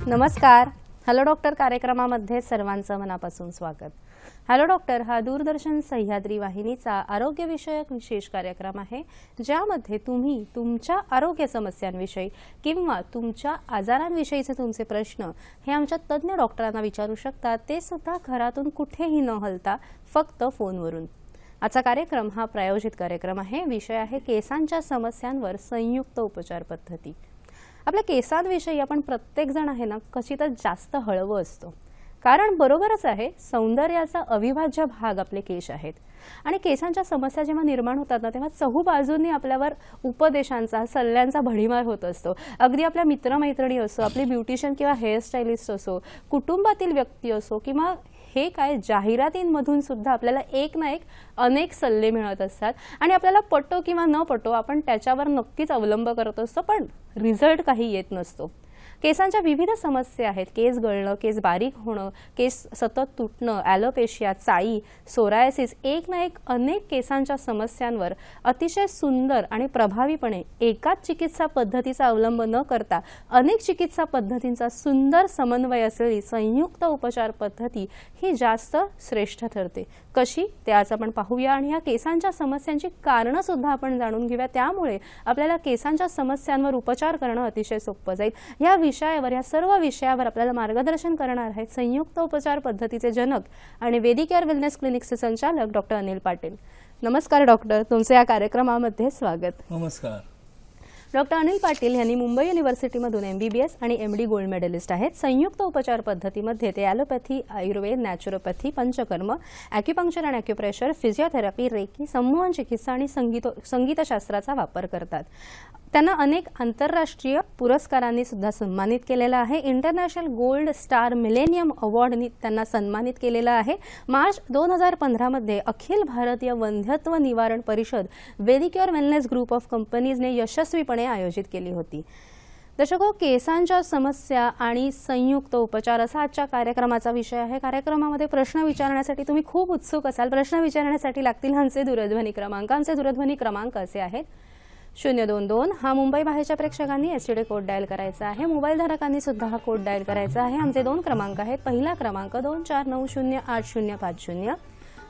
नमस्कार. Hello doctor कार्यक्रमामध्ये सर्वांचं मनापासून स्वागत. हॅलो डॉक्टर हा दूरदर्शन सह्याद्री वाहिनीचा आरोग्यविषयक विशेष कार्यक्रम आहे, ज्यामध्ये तुम्ही तुमच्या आरोग्य समस्यांविषयी किंवा तुमच्या आजारांविषयीचे तुमचे प्रश्न हे आमच्या तज्ञ डॉक्टरांना विचारू शकता, ते सुद्धा घरातून कुठेही न हलता फक्त फोनवरून. आजचा कार्यक्रम हा प्रायोजित कार्यक्रम आहे. विषय आहे केसांच्या समस्यांवर संयुक्त उपचार पद्धती. आपल्या केसांविषयी आपण प्रत्येक जण आहे ना कशीतच जास्त हळवं असतो, कारण बरोबरच आहे सौंदर्याचा अविभाज्य भाग आपले केस आहेत. आणि केसांच्या समस्या जेव्हा निर्माण होतात ना, तेव्हा चहूबाजूंनी आपल्यावर उपदेशांचा सल्ल्यांचा भडीमार होत असतो. अगदी आपल्या मित्रमैत्रिणी असो, आपली ब्युटिशियन किंवा हेअरस्टायलिस्ट असो, कुटुंबातील व्यक्ती असो, किंवा हे काय जाहिरातींमधून सुद्धा आपल्याला एक ना एक अनेक सल्ले मिळत असतात. आणि आपल्याला पटो किंवा न पटो आपण त्याच्यावर नक्कीच अवलंब करत असतो, पण रिझल्ट काही येत नसतो. केसांच्या विविध समस्या आहेत. केस गळणं, केस बारीक होणं, केस सतत तुटणं, ॲलोपेशिया, चाई, सोरायसिस, एक ना एक अनेक केसांच्या समस्यांवर अतिशय सुंदर आणि प्रभावीपणे एकाच चिकित्सा पद्धतीचा अवलंब न करता अनेक चिकित्सा पद्धतींचा सुंदर समन्वय असलेली संयुक्त उपचार पद्धती ही जास्त श्रेष्ठ ठरते. कशी ते आज आपण पाहूया आणि या केसांच्या समस्यांची कारणं सुद्धा आपण जाणून घेऊया. त्यामुळे आपल्याला केसांच्या समस्यांवर उपचार करणं अतिशय सोपं जाईल. या सर्व विषयावर आपल्याला मार्गदर्शन करणार आहेत संयुक्त उपचार पद्धतीचे जनक आणि वेदिक केअर वेलनेस क्लिनिकचे संचालक डॉक्टर अनिल पाटील. नमस्कार डॉक्टर, तुमचे या कार्यक्रमामध्ये स्वागत. नमस्कार. डॉक्टर अनिल पाटील यांनी मुंबई युनिव्हर्सिटीमधून MBBS आणि MD गोल्ड मेडलिस्ट आहेत. संयुक्त उपचार पद्धतीमध्ये ते allopathy, Ayurveda, naturopathy, panchakarma, acupuncture आणि ॲक्युप्रेशर, फिजिओथेरपी, रेकी, संमोहन चिकित्सा आणि संगीतशास्त्राचा वापर करतात. त्यांना अनेक आंतरराष्ट्रीय पुरस्कारांनी सुद्धा सन्मानित केलेलं आहे. इंटरनॅशनल गोल्ड स्टार मिलेनियम अवॉर्डनी त्यांना सन्मानित केलेलं आहे. मार्च 2015 मध्ये अखिल भारतीय वंध्यत्व निवारण परिषद वेदिक केअर वेलनेस ग्रुप ऑफ कंपनीजने यशस्वीपणे आयोजित केली होती. दर्शको, केसांच्या समस्या आणि संयुक्त उपचार असा आजच्या कार्यक्रमाचा विषय आहे. कार्यक्रमामध्ये प्रश्न विचारण्यासाठी तुम्ही खूप उत्सुक असाल. प्रश्न विचारण्यासाठी लागतील आमचे दूरध्वनी क्रमांक. आमचे दूरध्वनी क्रमांक असे आहेत: 022 हा मुंबई बाहेरच्या प्रेक्षकांनी STD कोड डायल करायचा आहे. मोबाईल धारकांनी सुद्धा हा कोड डायल करायचा आहे. आमचे दोन क्रमांक आहेत. पहिला क्रमांक 24908050,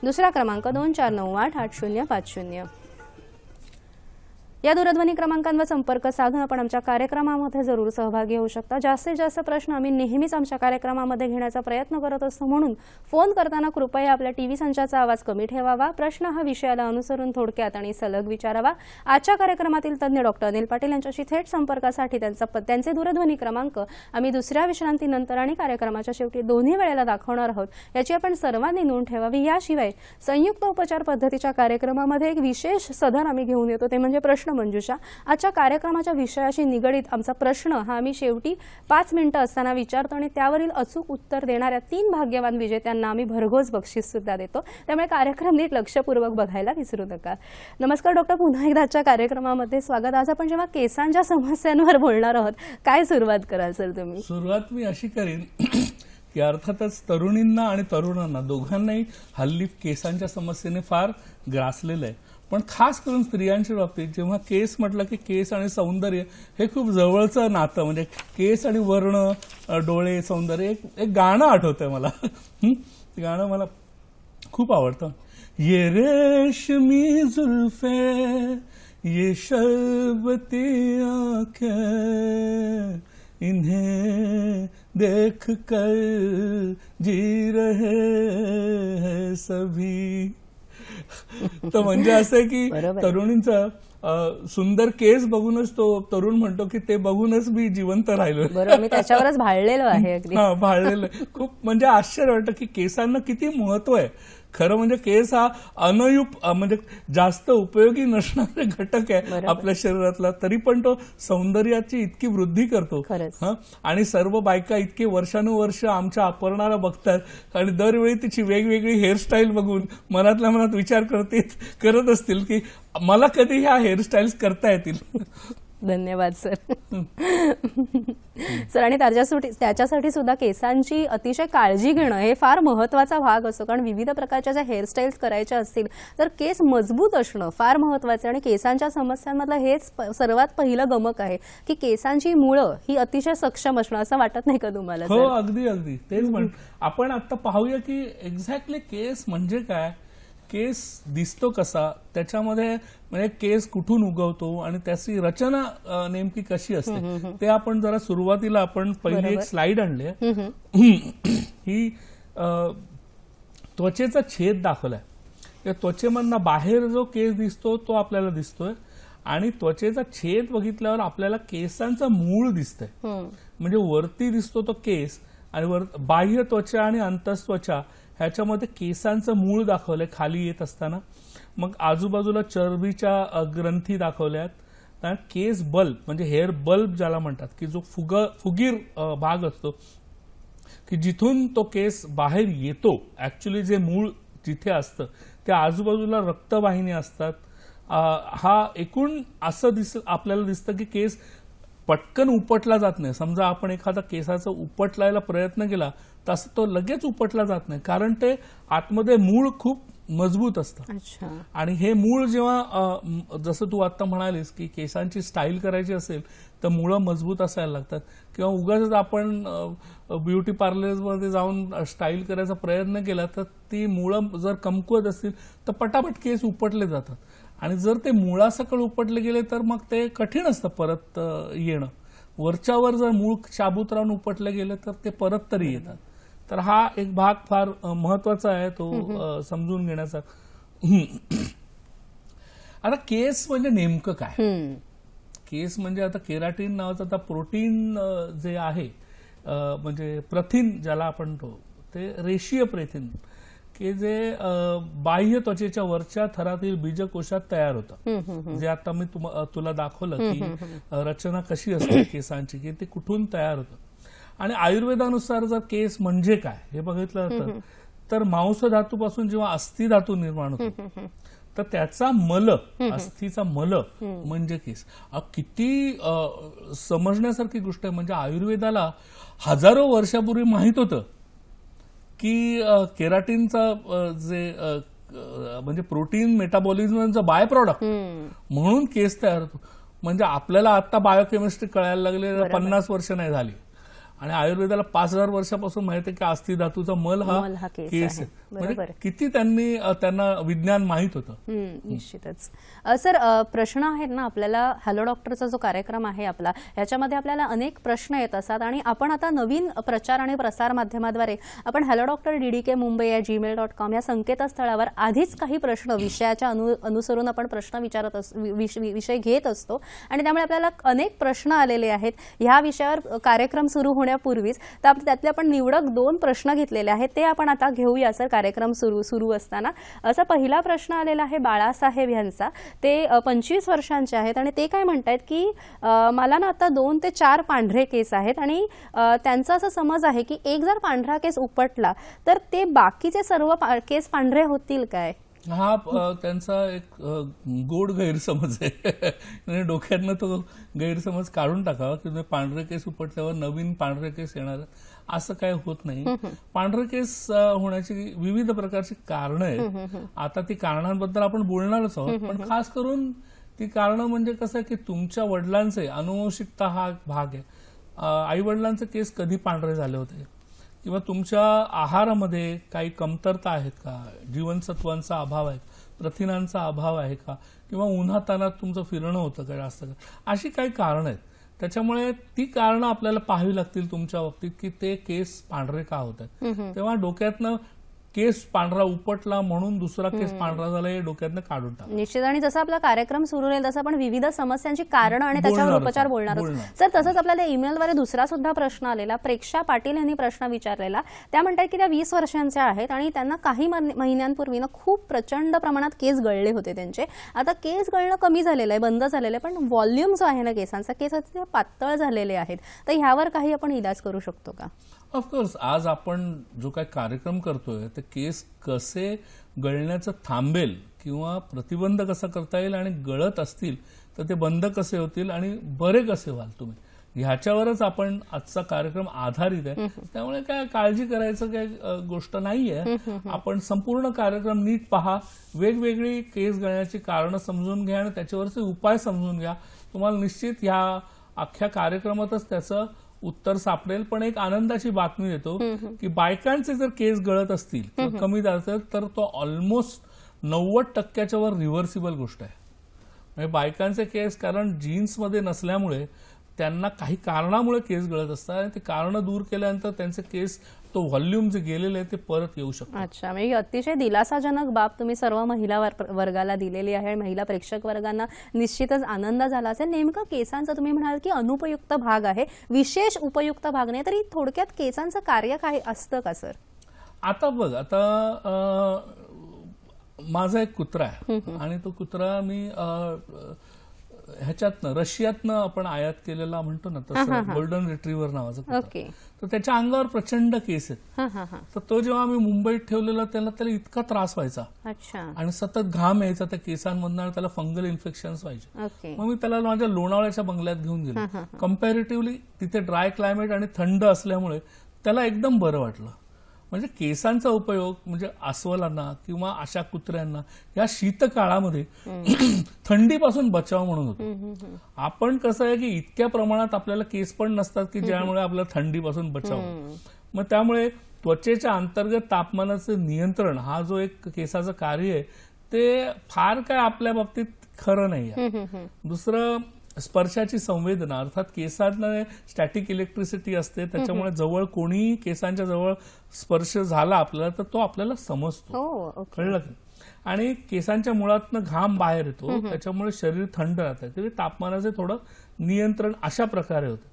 दुसरा क्रमांक 24988050. या दूरध्वनी क्रमांकांवर संपर्क साधून आपण आमच्या कार्यक्रमामध्ये जरूर सहभागी होऊ शकता. जास्तीत जास्त प्रश्न आम्ही नेहमीच आमच्या कार्यक्रमामध्ये घेण्याचा प्रयत्न करत असतो, म्हणून फोन करताना कृपया आपल्या टीव्ही संचाचा आवाज कमी ठेवावा. प्रश्न हा विषयाला अनुसरून थोडक्यात आणि सलग विचारावा. आजच्या कार्यक्रमातील तज्ञ डॉक्टर अनिल पाटील यांच्याशी थेट संपर्कासाठी त्यांचे दूरध्वनी क्रमांक आम्ही दुसऱ्या विश्रांतीनंतर आणि कार्यक्रमाच्या शेवटी दोन्ही वेळेला दाखवणार आहोत, याची आपण सर्वांनी नोंद ठेवावी. याशिवाय संयुक्त उपचार पद्धतीच्या कार्यक्रमामध्ये एक विशेष सदर आम्ही घेऊन येतो, ते म्हणजे प्रश्न मंजुषा. आजच्या कार्यक्रमाच्या विषयाशी निगडित आमचा प्रश्न हा आम्ही शेवटी 5 मिनिटं असताना विचारतो आणि त्यावरील अचूक उत्तर देणाऱ्या 3 भाग्यवान विजेत्यांना आम्ही भरघोस बक्षीस सुद्धा देतो. त्यामुळे कार्यक्रम नीट लक्षपूर्वक बघायला विसरू नका. नमस्कार डॉक्टर, पुन्हा एकदा आजच्या कार्यक्रमामध्ये स्वागत. आज आपण जेव्हा केसांच्या समस्यांवर बोलणार आहोत, काय सुरुवात कराल सर तुम्ही? सुरुवात मी अशी करीन की अर्थातच तरुणींना आणि तरुणांना दोघांनाही हल्ली केसांच्या समस्येने फार ग्रासलेलं आहे. पण खास करून स्त्रियांच्या बाबतीत जेव्हा केस म्हटलं की केस आणि सौंदर्य हे खूप जवळचं नातं. म्हणजे केस आणि वर्ण, डोळे, सौंदर्य. एक गाणं आठवतंय मला. ते गाणं मला खूप आवडतं. ये रेशमी जुल्फे, ये शरबती आंखें, इन्हें देख कर जी रहे हैं सभी. तर म्हणजे असं आहे की तरुणींचा सुंदर केस बघूनच तो तरुण म्हणतो की ते बघूनच मी जिवंत राहिलो. बरोबर, मी त्याच्यावरच भाळलेलो आहे. अगदी भाळलेलं. खूप म्हणजे आश्चर्य वाटतं की केसांना किती महत्व आहे. खरं म्हणजे केस हा म्हणजे जास्त उपयोगी नसणारे घटक आहे आपल्या शरीरातला, तरी पण तो सौंदर्याची इतकी वृद्धी करतो. आणि सर्व बायका इतके वर्षानुवर्ष आमच्या अपर्णाला बघतात आणि दरवेळी तिची वेगवेगळी हेअरस्टाईल बघून मनातल्या मनात विचार करत असतील की मला कधी ह्या हेअरस्टाईल्स करता येतील. धन्यवाद सर. सर आणि त्याच्यासाठी सुद्धा केसांची अतिशय काळजी घेणं हे फार महत्त्वाचा भाग असतो, कारण विविध प्रकारच्या ज्या हेअरस्टाईल्स करायच्या असतील तर केस मजबूत असणं फार महत्त्वाचं आहे. आणि केसांच्या समस्यांमधलं हेच सर्वात पहिलं गमक आहे की केसांची मुळं ही अतिशय सक्षम असणं, असं वाटत नाही का तुम्हाला? हो, अगदी अगदी तेच म्हण. आपण आता पाहूया की एक्झॅक्टली केस म्हणजे काय, केस दिसतो कसा, त्याच्यामध्ये म्हणजे केस कुठून उगवतो आणि त्याची रचना नेमकी कशी असते ते आपण जरा सुरुवातीला आपण पहिली एक स्लाइड आणली आहे. ही त्वचेचा छेद दाखवलाय. त्या त्वचेमधनं बाहेर जो केस दिसतो तो आपल्याला दिसतोय आणि त्वचेचा छेद बघितल्यावर आपल्याला केसांचं मूळ दिसतंय. म्हणजे वरती दिसतो तो केस आणि बाह्य त्वचा आणि अंतस्त्वचा ह्याच्यामध्ये केसांचं मूळ दाखवलंय खाली येत असताना. मग आजूबाजूला चरबीच्या ग्रंथी दाखवल्यात. केस बल्ब म्हणजे हेअर बल्ब ज्याला म्हणतात की जो फुगीर भाग असतो की जिथून तो केस बाहेर येतो, ऍक्च्युली जे मूळ जिथे असतं त्या आजूबाजूला रक्तवाहिनी असतात. हा एकूण असं आपल्याला दिसतं की केस पटकन उपटला जात नाही. समजा आपण एखादा केसाचा उपटलायला प्रयत्न केला तसं तो लगेच उपटला जात नाही, कारण ते आतमध्ये मूळ खूप मजबूत असतं. आणि हे मूळ जेव्हा जसं तू आता म्हणालीस की केसांची स्टाईल करायची असेल तर मुळं मजबूत असायला लागतात. किंवा उगाच आपण ब्युटी पार्लरमध्ये जाऊन स्टाईल करायचा प्रयत्न केला तर ती मुळं जर कमकुवत असतील तर पटापट केस उपटले जातात. आणि जर ते मुळासकट उपटले गेले तर मग ते कठीण असतं परत येणं. वरच्यावर जर मूळ शाबूत राहून उपटले गेले तर ते परत तरी येतात. तर हा एक भाग फार महत्वाचा आहे तो समजून घेण्याचा. आता केस म्हणजे नेमकं काय? केस म्हणजे आता केराटिन नावाचं आता प्रोटीन जे आहे म्हणजे प्रथिन ज्याला आपण म्हणतो ते रेषीय प्रथिन की जे बाह्य त्वचेच्या वरच्या थरातील बीजकोशात तयार होतं. जे आता मी तुला दाखवलं की रचना कशी असते केसांची की ते कुठून तयार होतं. आणि आयुर्वेदानुसार जर केस म्हणजे काय हे बघितलं जातं तर मांसधातूपासून जेव्हा अस्थिधातू निर्माण होतो तर त्याचा मल, अस्थीचा मल म्हणजे केस. किती समजण्यासारखी गोष्ट आहे. म्हणजे आयुर्वेदाला हजारो वर्षापूर्वी माहित होतं की केराटिनचा जे म्हणजे प्रोटीन मेटाबॉलिझमचा बाय प्रॉडक्ट म्हणून केस तयार होतो. म्हणजे आपल्याला आता बायोकेमिस्ट्री कळायला लागले 50 वर्ष नाही झाली आणि आयुर्वेदाला 5000 वर्षापासून माहिती आहे की अस्थि धातूचा मल हा केस आहे. म्हणजे किती त्यांना विज्ञान माहित होतं. निश्चितच. सर प्रश्न आहेत ना आपल्याला, हॅलो डॉक्टरचा जो कार्यक्रम आहे आपला याच्यामध्ये आपल्याला अनेक प्रश्न येत असतात आणि आपण आता नवीन प्रचार आणि प्रसार माध्यमाद्वारे आपण hello doctor DDK Mumbai @gmail.com या संकेतस्थळावर आधीच काही प्रश्न विषयाच्या अनुसरून आपण प्रश्न विचारत विषय घेत असतो आणि त्यामुळे आपल्याला अनेक प्रश्न आलेले आहेत ह्या विषयावर कार्यक्रम सुरू होण्यापूर्वीच. तर त्यातले आपण निवडक 2 प्रश्न घेतलेले आहेत ते आपण आता घेऊया सर कार्यक्रम सुरू असताना. असा पहिला प्रश्न आलेला आहे बाळासाहेब यांचा. ते 25 वर्षांचे आहेत आणि ते काय म्हणतात की मला ना आता 2 ते 4 पांढरे केस आहेत आणि त्यांचा असा समज आहे की एक जर पांढरा केस उपटला तर ते बाकीचे सर्व केस पांढरे होतील काय? हा त्यांचा एक गोड गैरसमज आहे. डोक्यातनं तो गैरसमज काढून टाकावा की पांढरे केस उपटल्यावर नवीन पांढरे केस येणार असं काय होत नाही. पांढरे केस होण्याची विविध प्रकारची कारणं आहेत. आता ती कारणांबद्दल आपण बोलणारच आहोत, पण खास करून ती कारणं म्हणजे कसं आहे की तुमच्या वडिलांचे अनुवंशिकता हा भाग आहे. आई वडिलांचे केस कधी पांढरे झाले होते किंवा तुमच्या आहारामध्ये काही कमतरता आहेत का, जीवनसत्वांचा अभाव आहे, प्रथिनांचा अभाव आहे का, किंवा उन्हातान्हात तुमचं फिरणं होतं का जास्त का, अशी काही कारणं आहेत. त्याच्यामुळे ती कारणं आपल्याला पाहावी लागतील तुमच्या बाबतीत की ते केस पांढरे का होत आहेत. तेव्हा डोक्यातनं केस पांढरा उपटला म्हणून दुसरा केस पांढरा झाला हे डोक्यातनं काढून टाक. निश्चित. आणि जसं आपला कार्यक्रम सुरू राहील तसं आपण विविध समस्यांची कारणं आणि त्याच्यावर उपचार बोलणार आहोत. सर तसंच आपल्याला ईमेलद्वारे दुसरा सुद्धा प्रश्न आलेला. प्रेक्षा पाटील यांनी प्रश्न विचारलेला. त्या म्हणतात की त्या 20 वर्षांच्या आहेत आणि त्यांना काही महिन्यांपूर्वी ना खूप प्रचंड प्रमाणात केस गळले होते त्यांचे. आता केस गळणं कमी झालेलं आहे, बंद झालेलं आहे, पण व्हॉल्यूम जो आहे ना केसांचा, केस ते पातळ झालेले आहेत. तर ह्यावर काही आपण इलाज करू शकतो का? ऑफकोर्स. आज आपण जो काही कार्यक्रम करतोय ते केस कसे गळण्याचं थांबेल किंवा प्रतिबंध कसा करता येईल आणि गळत असतील तर ते बंद कसे होतील आणि बरे कसे व्हाल तुम्ही, ह्याच्यावरच आपण आजचा कार्यक्रम आधारित आहे. त्यामुळे काय काळजी करायचं काय गोष्ट नाहीये. आपण संपूर्ण कार्यक्रम नीट पहा, वेगवेगळी केस गळण्याची कारणं समजून घ्या आणि त्याच्यावरचे उपाय समजून घ्या. तुम्हाला निश्चित ह्या अख्ख्या कार्यक्रमातच त्याचं उत्तर सापडेल. पण एक आनंदाची बातमी देतो की बायकांचे जर केस गळत असतील किंवा कमी जातात तर तो ऑलमोस्ट 90% वर रिव्हर्सिबल गोष्ट आहे. म्हणजे बायकांचे केस, कारण जीन्समध्ये नसल्यामुळे त्यांना काही कारणामुळे केस गळत असतात आणि ते कारण दूर केल्यानंतर त्यांचे केस, तो व्हॉल्यूम जे गेलेले आहे ते परत येऊ शकतात. अच्छा, म्हणजे अतिशय दिलासाजनक बाब तुम्ही सर्व महिला वर्गाला दिलेली आहे. महिला प्रेक्षक वर्गांना निश्चितच आनंद झाला असेल. नेमकं केसांचा तुम्ही म्हणाल की अनुपयुक्त भाग आहे, विशेष उपयुक्त भाग नाही, तरी थोडक्यात केसांचं कार्य काय असतं का सर? आता बघ, आता माझा एक कुत्रा आहे आणि तो कुत्रा मी ह्याच्यातनं रशियातनं आपण आयात केलेला म्हणतो ना तसं, गोल्डन रिट्रीव्हर नावाचा कुत्रा. तर त्याच्या अंगावर प्रचंड केस आहेत. तर तो जेव्हा आम्ही मुंबईत ठेवलेला त्याला इतका त्रास व्हायचा आणि सतत घाम यायचा त्या केसांमधनं आणि त्याला फंगल इन्फेक्शन्स व्हायचे. मग मी त्याला माझ्या लोणावळ्याच्या बंगल्यात घेऊन गेलो. कम्पॅरेटिव्हली तिथे ड्राय क्लायमेट आणि थंड असल्यामुळे त्याला एकदम बरं वाटलं. म्हणजे केसांचा उपयोग म्हणजे अस्वलांना किंवा अशा कुत्र्यांना या शीतकाळामध्ये थंडीपासून बचाव म्हणून होतो. आपण कसं आहे की इतक्या प्रमाणात आपल्याला केस पण नसतात की ज्यामुळे आपल्याला थंडीपासून बचाव होतो. मग त्यामुळे त्वचेच्या अंतर्गत तापमानाचं नियंत्रण हा जो एक केसाचं कार्य आहे ते फार काय आपल्या बाबतीत खरं नाही आहे. दुसरं, स्पर्शाची संवेदना, अर्थात केसांना स्टॅटिक इलेक्ट्रिसिटी असते, त्याच्यामुळे जवळ कोणी केसांच्या जवळ स्पर्श झाला आपल्याला तर तो आपल्याला समजतो. कळलं की? आणि केसांच्या मुळातनं घाम बाहेर येतो, त्याच्यामुळे शरीर थंड राहतं. तरी तापमानाचे थोडं नियंत्रण अशा प्रकारे होतं.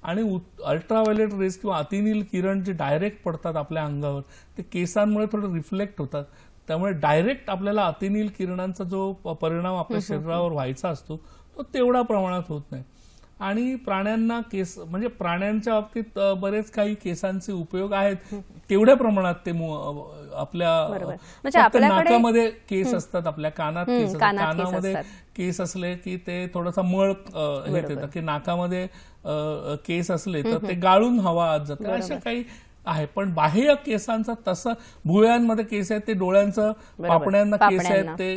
आणि अल्ट्राव्हायोलेट रेज किंवा अतिनील किरण जे डायरेक्ट पडतात आपल्या अंगावर ते केसांमुळे थोडं रिफ्लेक्ट होतात. त्यामुळे डायरेक्ट आपल्याला अतिनील किरणांचा जो परिणाम आपल्या शरीरावर व्हायचा असतो तो तेवढा प्रमाणात होत नाही. आणि प्राण्यांना केस, म्हणजे प्राण्यांच्या बाबतीत बरेच काही केसांचे उपयोग आहेत, तेवढ्या प्रमाणात ते आपल्या नाकामध्ये केस असतात, आपल्या कानात केस असतात. कानामध्ये केस असले की ते थोडासा मळ हे देतात की नाकामध्ये केस असले तर ते गाळून हवा आत जाते, अशा काही आहे. पण बाह्य केसांचा तसं भुवयांमध्ये केस आहेत ते डोळ्यांचं, पापण्यांना केस आहेत ते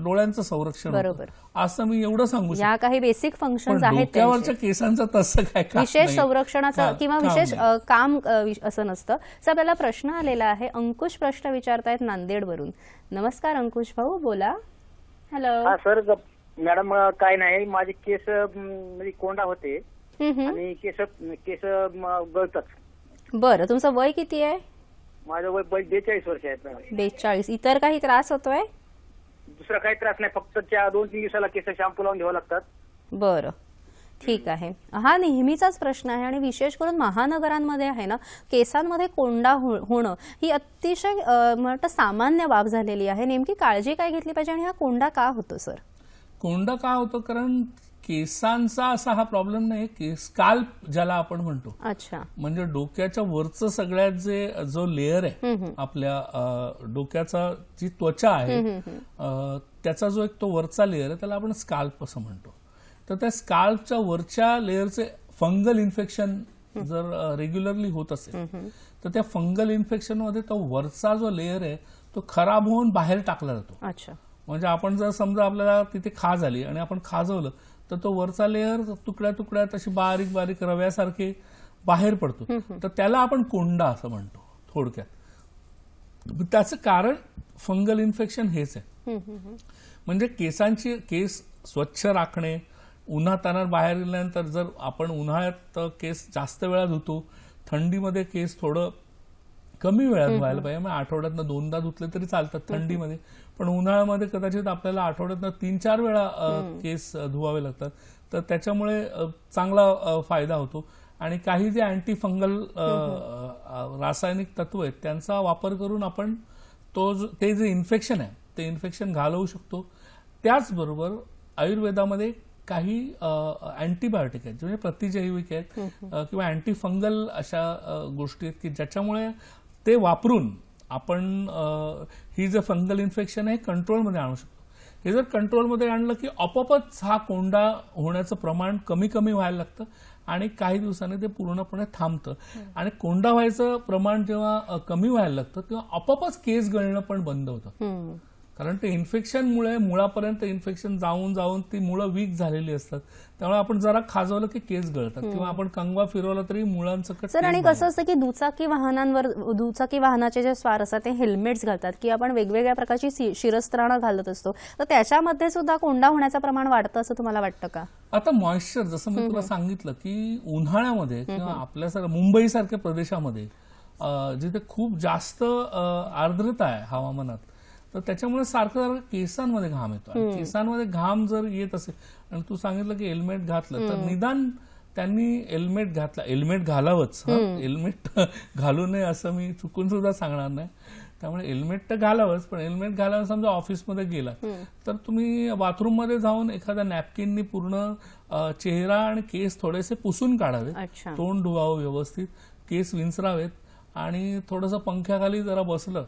डोळ्यांचं संरक्षण होतं, असं मी एवढं सांगू शकतो. या काही बेसिक फंक्शन्स आहेत. डोक्यावरच्या केसांचं तसं काय विशेष संरक्षणाचं किंवा विशेष काम असं नसतं. सर, आपल्याला प्रश्न आलेला आहे. अंकुश प्रश्न विचारतायत नांदेडवरून. नमस्कार अंकुश भाऊ, बोला. हॅलो. हा सर, मॅडम काय नाही, माझे केस म्हणजे कोंडा होते आणि केस गळतात. बरं, तुमचं वय किती आहे? माझं वय 42 वर्ष आहे. 42. इतर काही त्रास होतोय? दुसरा काही त्रास नाही, फक्त 2-3 दिवसाला केस शॅम्पू लावून घ्यावं लागतात. बरं, ठीक आहे. हा नेहमीचाच प्रश्न आहे आणि विशेष करून महानगरांमध्ये आहे ना, केसांमध्ये कोंडा होणं ही अतिशय म्हणतात सामान्य बाब झालेली आहे. नेमकी काळजी काय घेतली पाहिजे आणि हा कोंडा का होतो सर? कोंडा का होतो? कारण केसांचा असा हा प्रॉब्लेम नाही की स्काल्प ज्याला आपण म्हणतो, अच्छा, म्हणजे डोक्याच्या वरचं सगळ्यात जो लेअर आहे आपल्या डोक्याचा, जी त्वचा आहे त्याचा जो एक तो वरचा लेअर आहे त्याला आपण स्काल्प असं म्हणतो. तर त्या स्काल्पच्या वरच्या लेअरचे फंगल इन्फेक्शन जर रेग्युलरली होत असेल तर त्या फंगल इन्फेक्शन मध्ये तो वरचा जो लेअर आहे तो खराब होऊन बाहेर टाकला जातो. अच्छा, म्हणजे आपण जर समजा आपल्याला तिथे खाज आली आणि आपण खाजवलं तर तो वरचा लेअर तुकड्या तुकड्यात अशी बारीक बारीक रव्यासारखे बाहेर पडतो, तर त्याला आपण कोंडा असं म्हणतो थोडक्यात. त्याचं कारण फंगल इन्फेक्शन हेच आहे. म्हणजे केस स्वच्छ राखणे, उन्हातान्हात बाहेर गेल्यानंतर जर आपण उन्हाळ्यात केस जास्त वेळा धुतो, थंडीमध्ये केस थोडं कमी वेळा धुवायला पाहिजे. मग आठवड्यातनं 2दा धुतले तरी चालतात थंडीमध्ये, पण उन्हाळ्यामध्ये कदाचित आपल्याला आठवड्यातनं 3-4 वेळा केस धुवावे लागतात. तर त्याच्यामुळे चांगला फायदा होतो. आणि काही जे अँटी फंगल रासायनिक तत्व आहेत त्यांचा वापर करून आपण ते जे इन्फेक्शन आहे ते इन्फेक्शन घालवू शकतो. त्याचबरोबर आयुर्वेदामध्ये काही अँटीबायोटिक आहेत, म्हणजे प्रतिजैविक आहेत किंवा अँटी फंगल अशा गोष्टी आहेत की ज्याच्यामुळे ते वापरून आपण ही जे फंगल इन्फेक्शन आहे कंट्रोलमध्ये आणू शकतो. हे जर कंट्रोलमध्ये आणलं की आपोआपच हा कोंडा होण्याचं प्रमाण कमी कमी व्हायला लागतं आणि काही दिवसांनी ते पूर्णपणे थांबतं. आणि कोंडा व्हायचं प्रमाण जेव्हा कमी व्हायला लागतं तेव्हा आपोआपच केस गळणं पण बंद होतं. कारण ते इन्फेक्शनमुळे मुळापर्यंत इन्फेक्शन जाऊन जाऊन ती मुळं वीक झालेली असतात. त्यामुळे आपण जरा खाजवलं की केस गळतात किंवा आपण कंगवा फिरवला तरी मुळांचं सर. आणि कसं असतं की दुचाकी वाहनाचे जे स्वार असतात ते हेल्मेट्स घालतात की आपण वेगवेगळ्या प्रकारची शिरस्त्राणं घालत असतो, तर त्याच्यामध्ये सुद्धा कोंडा होण्याचं प्रमाण वाढतं असं तुम्हाला वाटतं का? आता मॉइश्चर, जसं मी तुला सांगितलं की उन्हाळ्यामध्ये किंवा आपल्यासारख्या मुंबईसारख्या प्रदेशामध्ये जिथे खूप जास्त आर्द्रता आहे हवामानात, तर त्याच्यामुळे सारखं केसांमध्ये घाम येतो. आणि केसांमध्ये घाम जर येत असेल आणि तू सांगितलं की हेल्मेट घातलं, तर निदान त्यांनी हेल्मेट घातला, हेल्मेट घालावंच. हेल्मेट घालू नये असं मी चुकून सुद्धा सांगणार नाही. त्यामुळे हेल्मेट तर घालावंच, पण हेल्मेट घालावं समजा ऑफिसमध्ये गेला तर तुम्ही बाथरूममध्ये जाऊन एखाद्या नॅपकिननी पूर्ण चेहरा आणि केस थोडेसे पुसून काढावे, तोंड धुवावं व्यवस्थित, केस विंचरावेत आणि थोडंसं पंख्याखाली जरा बसलं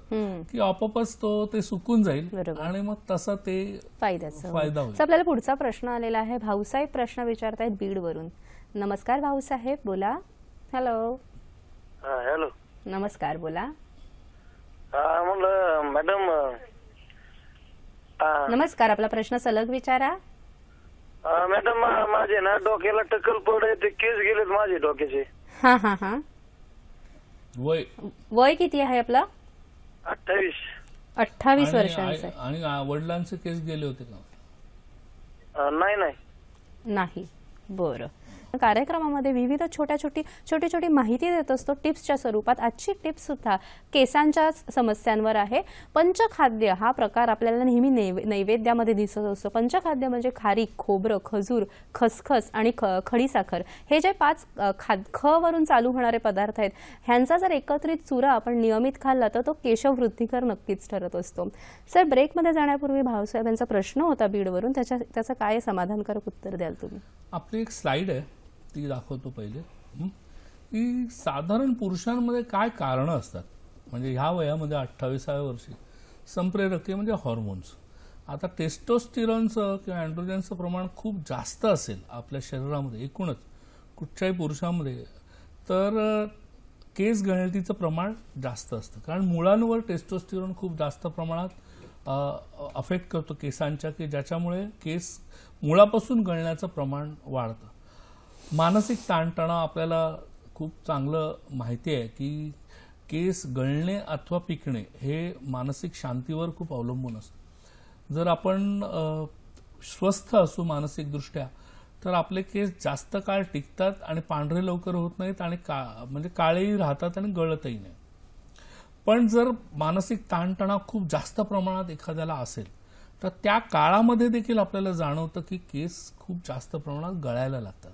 की आपोआपच ते सुकून जाईल आणि मग तसं ते फायदा होईल. आपल्याला पुढचा प्रश्न आलेला आहे. भाऊसाहेब प्रश्न विचारतायत बीडवरून. नमस्कार भाऊसाहेब, बोला. हॅलो. हॅलो. नमस्कार, बोला. म्हणलं मॅडम. नमस्कार, आपला प्रश्न सलग विचारा. मॅडम माझे ना डोक्याला टक्कल पडे, ते केस गेलेत माझे डोक्याचे. हा हा हा. वय किती आहे आपलं? 28 वर्षांचं. आणि वडिलांचे केस गेले होते का? नाही. बरं. कार्यक्रमामध्ये विविध छोटी माहिती देत असतो टिप्सच्या स्वरूपात. आजची टिप्स सुद्धा केसांच्या समस्यांवर आहे. पंचखाद्य हा प्रकार आपल्याला नेहमी नैवेद्यामध्ये दिसत असतो. पंचखाद्य म्हणजे खारीक, खोबरं, खजूर, खसखस आणि खडीसाखर हे जे 5 ख वरून चालू होणारे पदार्थ आहेत, ह्यांचा जर एकत्रित चुरा आपण नियमित खाल्ला तर तो केशवृद्धिकर नक्कीच ठरत असतो. सर, ब्रेकमध्ये जाण्यापूर्वी भाऊसाहेब यांचा प्रश्न होता बीडवरून, त्याचं काय समाधानकारक उत्तर द्याल तुम्ही? आपली एक स्लाइड आहे, ती दाखवतो पहिले. की साधारण पुरुषांमध्ये काय कारणं असतात, म्हणजे ह्या वयामध्ये 28व्या वर्षी संप्रेरके म्हणजे हॉर्मोन्स. आता टेस्टोस्टेरॉनचं किंवा अँड्रोजनचं प्रमाण खूप जास्त असेल आपल्या शरीरामध्ये एकूणच कुठच्याही पुरुषामध्ये, तर केस गळतीचं प्रमाण जास्त असतं. कारण मुळांवर टेस्टोस्टेरॉन खूप जास्त प्रमाणात अफेक्ट करतो केसांच्या, की ज्याच्यामुळे केस मुळापासून गळण्याचं प्रमाण वाढतं. मानसिक ताणतणाव आपल्याला खूप चांगलं माहिती आहे की केस गळणे अथवा पिकणे हे मानसिक शांतीवर खूप अवलंबून असतं. जर आपण स्वस्थ असू मानसिकदृष्ट्या तर आपले केस जास्त काळ टिकतात आणि पांढरे लवकर होत नाहीत आणि म्हणजे काळेही राहतात आणि गळतही नाही. पण जर मानसिक ताणतणाव खूप जास्त प्रमाणात एखाद्याला असेल तर त्या काळामध्ये देखील आपल्याला जाणवतं की केस खूप जास्त प्रमाणात गळायला लागतात.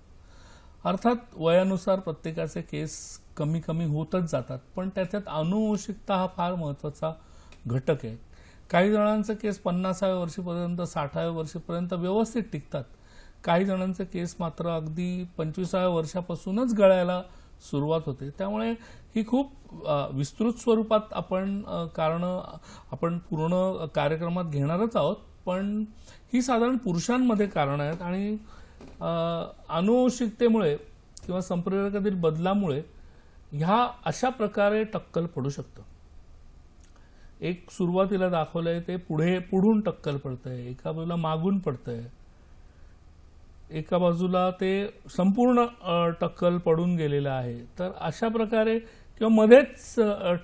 अर्थात वयानुसार प्रत्येकाचे केस कमी कमी होतच जातात, पण त्याच्यात आनुवंशिकता हा फार महत्त्वाचा घटक आहे. काही जणांचे केस 50व्या वर्षीपर्यंत 60व्या वर्षीपर्यंत व्यवस्थित टिकतात. काही जणांचे केस मात्र अगदी 25व्या वर्षापासूनच गळायला सुरुवात होते. त्यामुळे ही खूप विस्तृत स्वरूपात आपण कारणं आपण पूर्ण कार्यक्रमात घेणारच आहोत, पण ही साधारण पुरुषांमध्ये कारणं आहेत आणि आनुवंशिकतेमुळे किंवा संप्रेरकातील बदलामुळे ह्या अशा प्रकारे टक्कल पडू शकतं. एक सुरुवातीला दाखवलंय ते पुढून टक्कल पडतंय, एका बाजूला मागून पडतंय, एका बाजूला ते संपूर्ण टक्कल पडून गेलेलं आहे. तर अशा प्रकारे किंवा मध्येच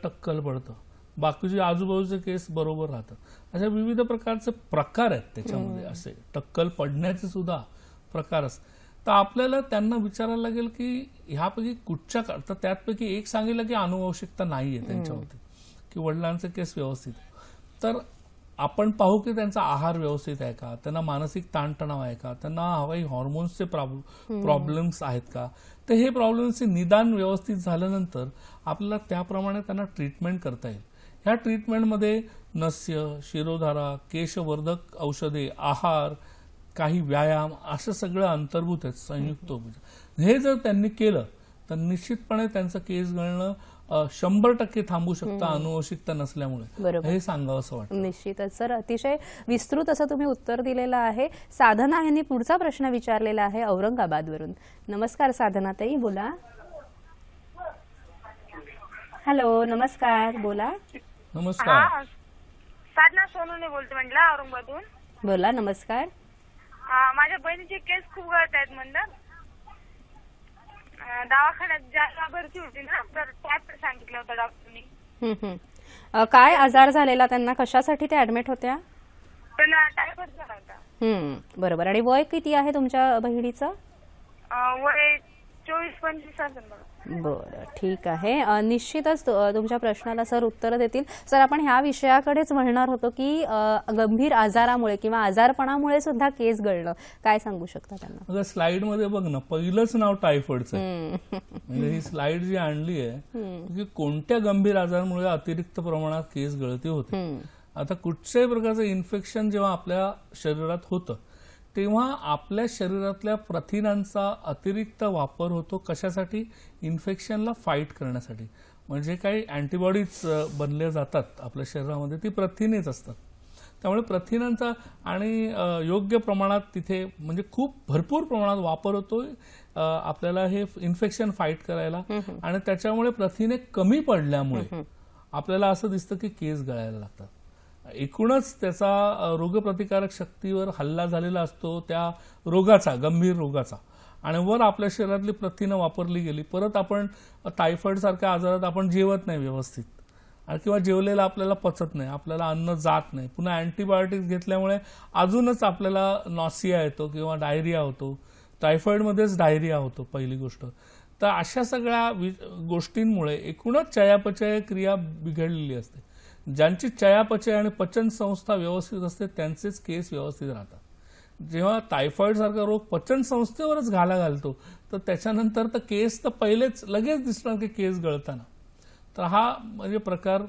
टक्कल पडतं, बाकीचे आजूबाजूचे केस बरोबर राहतात. अशा विविध प्रकारचे प्रकार आहेत त्याच्यामध्ये, असे टक्कल पडण्याचे सुद्धा प्रकार असतात. तर आपल्याला त्यांना विचारायला लागेल की ह्यापैकी कुठच्या, तर त्यापैकी एक सांगितलं की आनुवंशिकता नाहीये त्यांच्यावरती, की वडिलांचे केस व्यवस्थित. तर आपण पाहू की त्यांचा आहार व्यवस्थित आहे का, त्यांना मानसिक ताणतणाव आहे का, त्यांना काही हॉर्मोन्सचे प्रॉब्लेम्स आहेत का. तर हे प्रॉब्लेम्सचे निदान व्यवस्थित झाल्यानंतर आपल्याला त्याप्रमाणे त्यांना ट्रीटमेंट करता येईल. ह्या ट्रीटमेंटमध्ये नस्य, शिरोधारा, केशवर्धक औषधे, आहार, काही व्यायाम असं सगळं अंतर्भूत आहे, संयुक्त उपचार. हे जर त्यांनी केलं तर निश्चितपणे त्यांचं केस गळणं 100% थांबू शकतं अनुवंशिकता नसल्यामुळे, बरोबर. हे सांगावं असं वाटतं. निश्चितच सर, अतिशय विस्तृत असं तुम्ही उत्तर दिलेलं आहे. साधना यांनी पुढचा प्रश्न विचारलेला आहे औरंगाबादवरून. नमस्कार साधनाताई, बोला. हॅलो, नमस्कार, बोला. नमस्कार. साधना सोनूने बोलते म्हटलं औरंगाबादून. बोला, नमस्कार. माझ्या बहिणीचे केस खूप गळत आहेत म्हणलं. दवाखान्यात ज्याला भरती होती ना, तर टायफॉइड सांगितलं होतं डॉक्टरनी. काय आजार झालेला त्यांना, कशासाठी ते ऍडमिट होत्या? त्यांना टायफॉइड झाला होता. बरोबर. आणि वय किती आहे तुमच्या बहिणीचं? वय 24-25 असेल बघा. बरं, ठीक आहे. निश्चितच तुमच्या प्रश्नाला सर उत्तर देतील. सर, आपण ह्या विषयाकडेच म्हणणार होतो की गंभीर आजारामुळे किंवा आजारपणामुळे सुद्धा केस गळणं, काय सांगू शकता त्यांना? अगं स्लाइड मध्ये बघ ना, पहिलंच नाव टायफॉइडचं आहे. म्हणजे ही स्लाइड जी आणली आहे की कोणत्या गंभीर आजारामुळे अतिरिक्त प्रमाणात केस गळती होते. आता कुठच्याही प्रकारचं इन्फेक्शन जेव्हा आपल्या शरीरात होतं तेव्हा आपल्या शरीरातल्या प्रथिनांचा अतिरिक्त वापर होतो. कशासाठी? इन्फेक्शनला फाईट करण्यासाठी. म्हणजे काही अँटीबॉडीज बनल्या जातात आपल्या शरीरामध्ये, ती प्रथिनेच असतात. त्यामुळे प्रथिनांचा आणि योग्य प्रमाणात तिथे म्हणजे खूप भरपूर प्रमाणात वापर होतो आपल्याला हे इन्फेक्शन फाईट करायला. आणि त्याच्यामुळे प्रथिने कमी पडल्यामुळे आपल्याला असं दिसतं की केस गळायला लागतात. एकूणच त्याचा रोगप्रतिकारक शक्तीवर हल्ला झालेला असतो त्या रोगाचा, गंभीर रोगाचा. आणि वर आपल्या शरीरातली प्रथिनं वापरली गेली. परत आपण टायफॉइड सारख्या आजारात आपण जेवत नाही व्यवस्थित, आणि किंवा जेवलेलं आपल्याला पचत नाही, आपल्याला अन्न जात नाही. पुन्हा अँटीबायोटिक्स घेतल्यामुळे अजूनच आपल्याला नॉसिया येतो किंवा डायरिया होतो. टायफॉइडमध्येच डायरिया होतो पहिली गोष्ट. तर अशा सगळ्या गोष्टींमुळे एकूणच चयापचय क्रिया बिघडलेली असते. ज्यांची चयापचय आणि पचन संस्था व्यवस्थित असते त्यांचेच केस व्यवस्थित राहतात. जेव्हा टायफॉइड सारखा रोग पचन संस्थेवरच घाला घालतो तर त्याच्यानंतर तर केस तर पहिलेच लगेच दिसणार की केस गळताना. तर हा म्हणजे प्रकार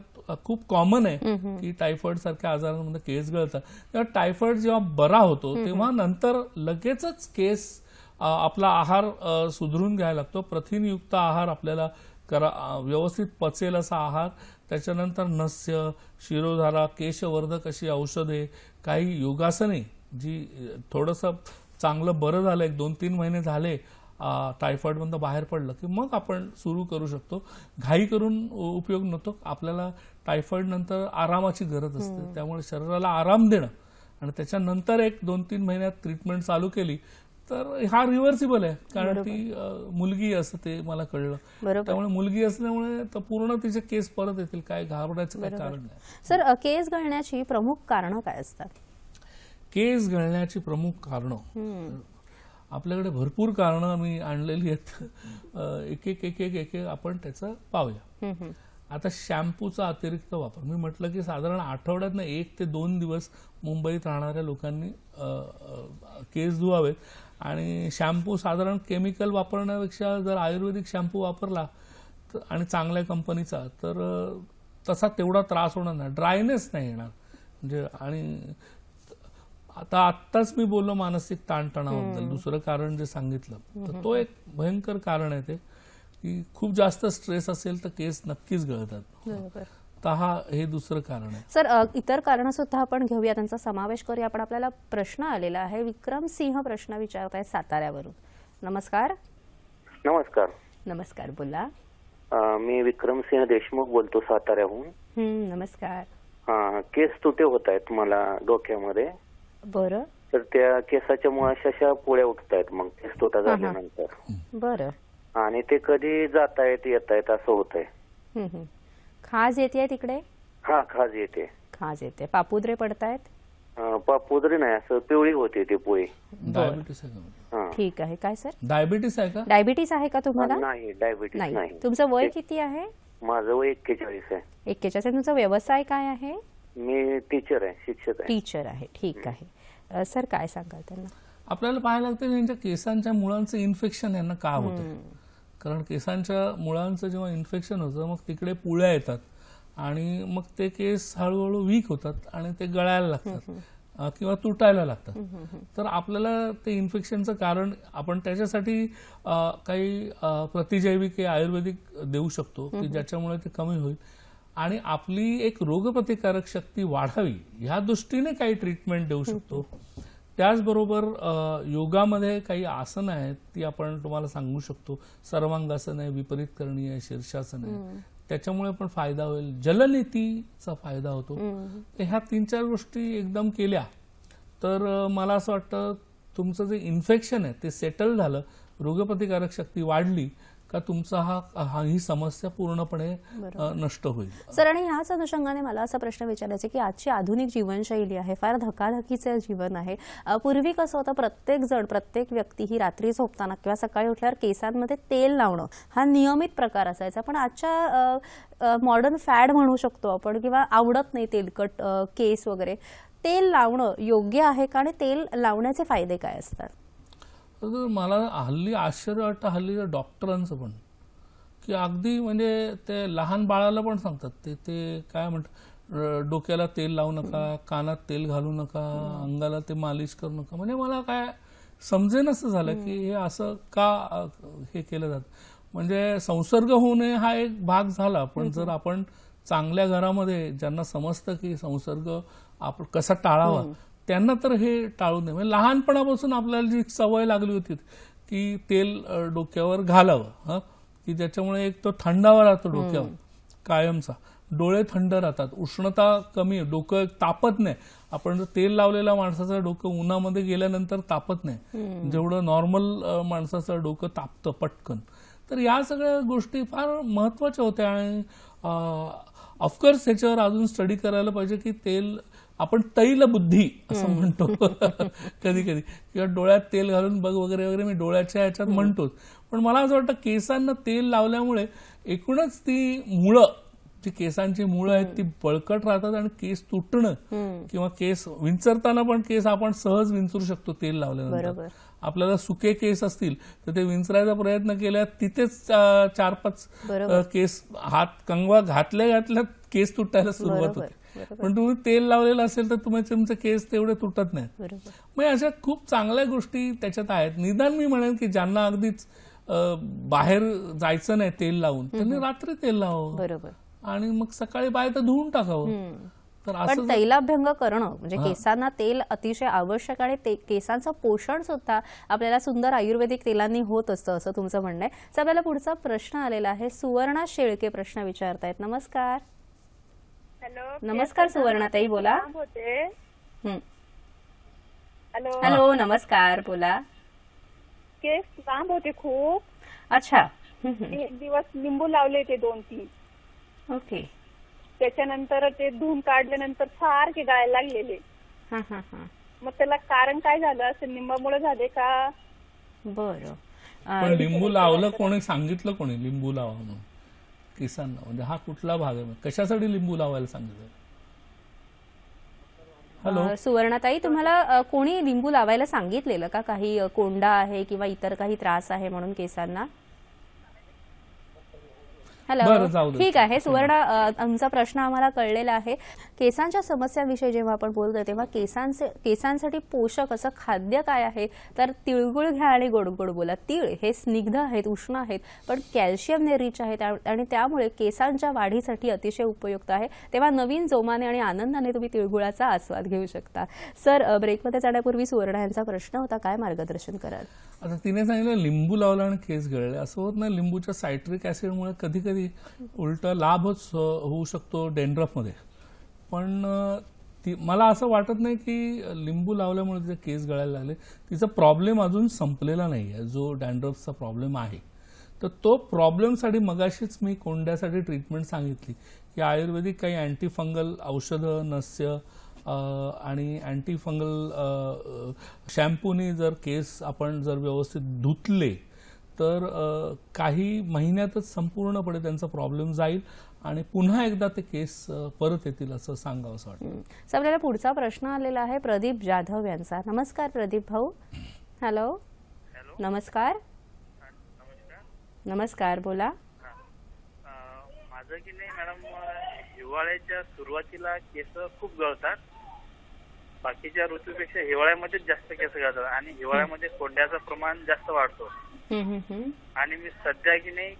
खूप कॉमन आहे की टायफॉइड सारख्या आजारांमध्ये केस गळतात. तेव्हा टायफॉइड जेव्हा बरा होतो तेव्हा नंतर लगेचच केस आपला आहार सुधारून घ्यायला लागतो. प्रथिनयुक्त आहार आपल्याला व्यवस्थित पचेल असा आहार, त्याच्यानंतर नस्य, शिरोधारा, केशवर्धक अशी औषधे, काही योगासने जी थोडंसं चांगलं बरं झालं, 1-2-3 महिने झाले टायफॉइडमधून बाहेर पडलं की मग आपण सुरू करू शकतो. घाई करून उपयोग नव्हतो. आपल्याला टायफॉइड नंतर आरामाची गरज असते. त्यामुळे शरीराला आराम देणं आणि त्याच्यानंतर 1-2-3 महिन्यात ट्रीटमेंट चालू केली तर हा रिव्हर्सिबल आहे. कारण ती मुलगी असं ते मला कळलं. त्यामुळे मुलगी असल्यामुळे तर पूर्ण तिचे केस परत येतील, काय घाबरायचं काही कारण नाही. सर, केस गळण्याची प्रमुख कारणं काय असतात? केस गळण्याची प्रमुख कारणं आपल्याकडे भरपूर कारणं मी आणलेली आहेत. एक आपण त्याचं पाहूया. आता शॅम्पूचा अतिरिक्त वापर, मी म्हटलं की साधारण आठवड्यातनं 1 ते 2 दिवस मुंबईत राहणाऱ्या लोकांनी केस धुवावेत. आणि शॅम्पू साधारण केमिकल वापरण्यापेक्षा जर आयुर्वेदिक शॅम्पू वापरला आणि चांगल्या कंपनीचा तर तसा तेवढा त्रास होणार नाही, ड्रायनेस नाही येणार. म्हणजे आणि आत्ताच मी बोललो मानसिक ताणतणावाबद्दल, दुसरं कारण जे सांगितलं तर तो एक भयंकर कारण आहे ते की खूप जास्त स्ट्रेस असेल तर केस नक्कीच गळतात. तर हे दुसरं कारण आहे. सर, इतर कारण सुद्धा आपण घेऊया, त्यांचा समावेश करूया. आपण आपल्याला प्रश्न आलेला आहे. विक्रम सिंह प्रश्न विचारतायत साताऱ्यावरून. नमस्कार. नमस्कार. नमस्कार, बोला. मी विक्रमसिंह देशमुख बोलतो साताऱ्याहून. नमस्कार. केस तुटे होत आहेत मला डोक्यामध्ये. बरं. तर त्या केसाच्या मुळाशी पुळ्या उठत आहेत मग केस तुटा झाल्यानंतर. बरं. आणि ते कधी जात आहेत येत आहेत असं होत आहे. खाज येते तिकडे? हा, खाज येते. खाज येते. पापुद्रे पडतायत? पापुद्रे नाही, असं पिवळी होते ती पुळी. डायबिटीस आहे का? ठीक आहे. काय सर? डायबिटीस आहे का? डायबिटीस आहे का तुम्हाला? नाही, डायबिटीस नाही. तुमचं वय किती आहे? माझं वय 41 आहे. 41. तुमचा व्यवसाय काय आहे? मी टीचर आहे, शिक्षक आहे. टीचर आहे. ठीक आहे. सर, काय सांगाल त्यांना? आपल्याला पाहायला लागतं यांच्या केसांच्या मुळांचं इन्फेक्शन यांना का होतं. कारण केसांच्या मुळांचं जेव्हा इन्फेक्शन होतं मग तिकडे पुळ्या येतात आणि मग ते केस हळूहळू वीक होतात आणि ते गळायला लागतात. किंवा तुटायला लागतात. तर आपल्याला ते इन्फेक्शनचं कारण आपण त्याच्यासाठी काही प्रतिजैविके आयुर्वेदिक देऊ शकतो की ज्याच्यामुळे ते कमी होईल आणि आपली एक रोगप्रतिकारक शक्ती वाढावी ह्या दृष्टीने काही ट्रीटमेंट देऊ शकतो. त्याचबरोबर योगामध्ये काही आसनं आहेत ती आपण तुम्हाला सांगू शकतो. सर्वांगासन आहे, विपरीत करणी आहे, शीर्षासन आहे, त्याच्यामुळे पण फायदा होईल. जलनीतीचा फायदा होतो. तर ह्या 3-4 गोष्टी एकदम केल्या तर मला असं वाटतं तुमचं जे इन्फेक्शन आहे ते सेटल झालं, रोगप्रतिकारक शक्ती वाढली का तुमचा ही समस्या पूर्णपणे नष्ट होईल. सर, आणि ह्याच अनुषंगाने मला असा प्रश्न विचारायचा आहे की आजची आधुनिक जीवनशैली आहे, फार धकाधकीचं जीवन आहे. पूर्वी कसं होतं, प्रत्येक व्यक्ती ही रात्री झोपताना किंवा सकाळी उठल्यावर केसांमध्ये तेल लावणं हा नियमित प्रकार असायचा. पण आजच्या मॉडर्न फॅड म्हणू शकतो आपण, किंवा आवडत नाही तेलकट केस वगैरे. तेल लावणं योग्य आहे का आणि तेल लावण्याचे फायदे काय असतात? मला हल्ली आश्चर्य वाटतं हल्ली डॉक्टरांचं पण, की अगदी म्हणजे ते लहान बाळाला पण सांगतात ते काय म्हणतात, डोक्याला तेल लावू नका, कानात तेल घालू नका, अंगाला ते मालिश करू नका. म्हणजे मला काय समजेनच झालं की हे असं का हे केलं जातं. म्हणजे संसर्ग होऊ नये हा एक भाग झाला, पण जर आपण चांगल्या घरामध्ये ज्यांना समजतं की संसर्ग आपण कसा टाळावा त्यांना तर हे टाळू नये. म्हणजे लहानपणापासून आपल्याला जी सवय लागली होती की तेल डोक्यावर घालावं, की ज्याच्यामुळे एक तो थंडावा राहतो डोक्यावर कायमचा, डोळे थंड राहतात, उष्णता कमी, डोकं तापत नाही. आपण जर तेल लावलेल्या माणसाचं डोकं उन्हामध्ये गेल्यानंतर तापत नाही जेवढं नॉर्मल माणसाचं डोकं तापतं पटकन. तर या सगळ्या गोष्टी फार महत्वाच्या होत्या आणि ऑफकोर्स ह्याच्यावर अजून स्टडी करायला पाहिजे की तेल आपण तैल बुद्धी असं म्हणतो कधी कधी, किंवा डोळ्यात तेल घालून बघ वगैरे वगैरे मी डोळ्याच्या ह्याच्यात म्हणतोच. पण मला असं वाटतं केसांना तेल लावल्यामुळे एकूणच ती मुळं, जी केसांची मुळं आहेत ती बळकट राहतात आणि केस तुटणं किंवा केस विंचरताना पण केस आपण सहज विंचरू शकतो तेल लावल्यानंतर. आपल्याला सुके केस असतील तर ते विंचरायचा प्रयत्न केला तिथेच 4-5 केस हात कंगवा घातल्या केस तुटायला सुरुवात होते. पण तुम्ही तेल लावलेलं असेल तर तुमचे केस तेवढे तुटत नाहीत. मग अशा खूप चांगल्या गोष्टी त्याच्यात आहेत. निदान मी म्हणेन की ज्यांना अगदीच बाहेर जायचं नाही तेल लावून त्यांनी रात्री तेल लावावं आणि मग सकाळी बाहेर तर धुवून टाकावं. पण तैलाभ्यंग करणं म्हणजे केसांना तेल अतिशय आवश्यक आणि केसांचं पोषण सुद्धा आपल्याला सुंदर आयुर्वेदिक तेलांनी होत असतं असं तुमचं म्हणणं आहे. तर आपल्याला पुढचा प्रश्न आलेला आहे. सुवर्णा शेळके प्रश्न विचारतायत. नमस्कार. नमस्कार सुवर्णाताई, बोला. हॅलो, नमस्कार, बोला. केस लांब होते खूप. अच्छा. एक दिवस लिंबू लावले ते 2-3. ओके. त्याच्यानंतर ते धुवून काढल्यानंतर सारखे गाळायला लागलेले. मग त्याला कारण काय झालं, असं लिंबामुळे झाले का? बरं. पण लिंबू लावलं कोणी, सांगितलं कोणी लिंबू लावा म्हणून केसांना? म्हणजे हा कुठला भाग आहे, कशासाठी लिंबू लावायला सांगितलं? हॅलो सुवर्णाताई, तुम्हाला कोणी लिंबू लावायला सांगितलेलं का? काही कोंडा आहे किंवा इतर काही त्रास आहे म्हणून केसांना? हॅलो, ठीक आहे सुवर्णा, आमचा प्रश्न आम्हाला कळलेला आहे. केसांच्या समस्यांविषयी जेव्हा आपण बोलतोय तेव्हा केसांसाठी पोषक असं खाद्य काय आहे? तर तिळगुळ घ्या आणि गोड गोड बोला. तीळ हे स्निग्ध आहेत, उष्ण आहेत, पण कॅल्शियमने रिच आहेत आणि त्यामुळे केसांच्या वाढीसाठी अतिशय उपयुक्त आहे. तेव्हा नवीन जोमाने आणि आनंदाने तुम्ही तिळगुळाचा आस्वाद घेऊ शकता. सर, ब्रेकमध्ये जाण्यापूर्वी सुवर्णा यांचा प्रश्न होता, काय मार्गदर्शन कराल? आता तिने सांगितलं लिंबू लावला आणि केस गळले. असं होत नाही. लिंबूच्या सायट्रिक ऍसिडमुळे कधी कधी उलट लाभच होऊ शकतो डॅन्ड्रफमध्ये. पण मला असं वाटत नाही की लिंबू लावल्यामुळे तिचे केस गळायला लागले. तिचा प्रॉब्लेम अजून संपलेला नाही आहे, जो डॅन्ड्रफचा प्रॉब्लेम आहे. तर तो प्रॉब्लेमसाठी मगाशीच मी कोंड्यासाठी ट्रीटमेंट सांगितली की आयुर्वेदिक काही अँटी फंगल औषधं, नस्य आणि अँटी फंगल शॅम्पूनी जर केस आपण जर व्यवस्थित धुतले तर काही महिन्यातच संपूर्णपणे त्यांचा प्रॉब्लेम जाईल आणि पुन्हा एकदा ते केस परत येतील असं सांगावं असं वाटतं. आपल्याला पुढचा प्रश्न आलेला आहे प्रदीप जाधव यांचा. नमस्कार प्रदीप भाऊ. हॅलो, नमस्कार. नमस्कार, बोला. माझं की नाही मॅडम, हिवाळ्याच्या सुरुवातीला केस खूप गळतात बाकीच्या ऋतूपेक्षा हिवाळ्यामध्येच जास्त केस गळतात आणि हिवाळ्यामध्ये कोंड्याचं प्रमाण जास्त वाढतो. आणि मी सध्या की नाही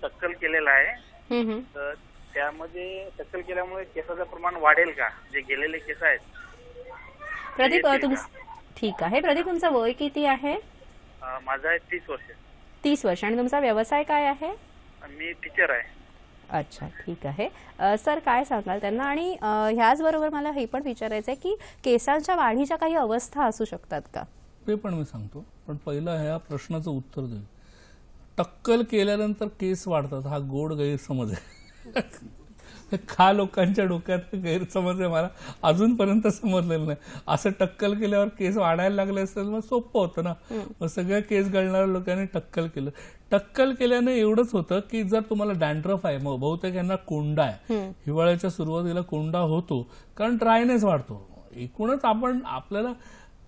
टक्कल केलेला आहे, तर त्यामध्ये टक्कल केल्यामुळे केसाचं प्रमाण वाढेल का? जे गेलेले केस आहेत. प्रदीप ठीक आहे. प्रदीप, तुमचं वय किती आहे? माझं आहे 30 वर्ष. 30 वर्ष. आणि तुमचा व्यवसाय काय आहे? मी टीचर आहे. अच्छा, ठीक आहे. सर, काय सांगाल त्यांना? आणि ह्याचबरोबर मला हे पण विचारायचं आहे की केसांच्या वाढीच्या काही अवस्था असू शकतात का? ते पण मी सांगतो, पण पहिलं ह्या प्रश्नाचं उत्तर देऊ. टक्कल केल्यानंतर केस वाढतात हा गोड गैरसमज आहे. लोकांच्या डोक्यात गैरसमज आहे, मला अजूनपर्यंत समजलेलं नाही. असं टक्कल केल्यावर केस वाढायला लागले असेल मग सोपं होतं ना. मग सगळ्या केस गळणाऱ्या लोकांनी टक्कल केलं. टक्कल केल्याने एवढंच होतं की जर तुम्हाला डॅन्ड्रफ आहे, मग बहुतेक यांना कोंडा आहे, हिवाळ्याच्या सुरुवातीला कोंडा होतो कारण ड्रायनेस वाढतो. एकूणच आपल्याला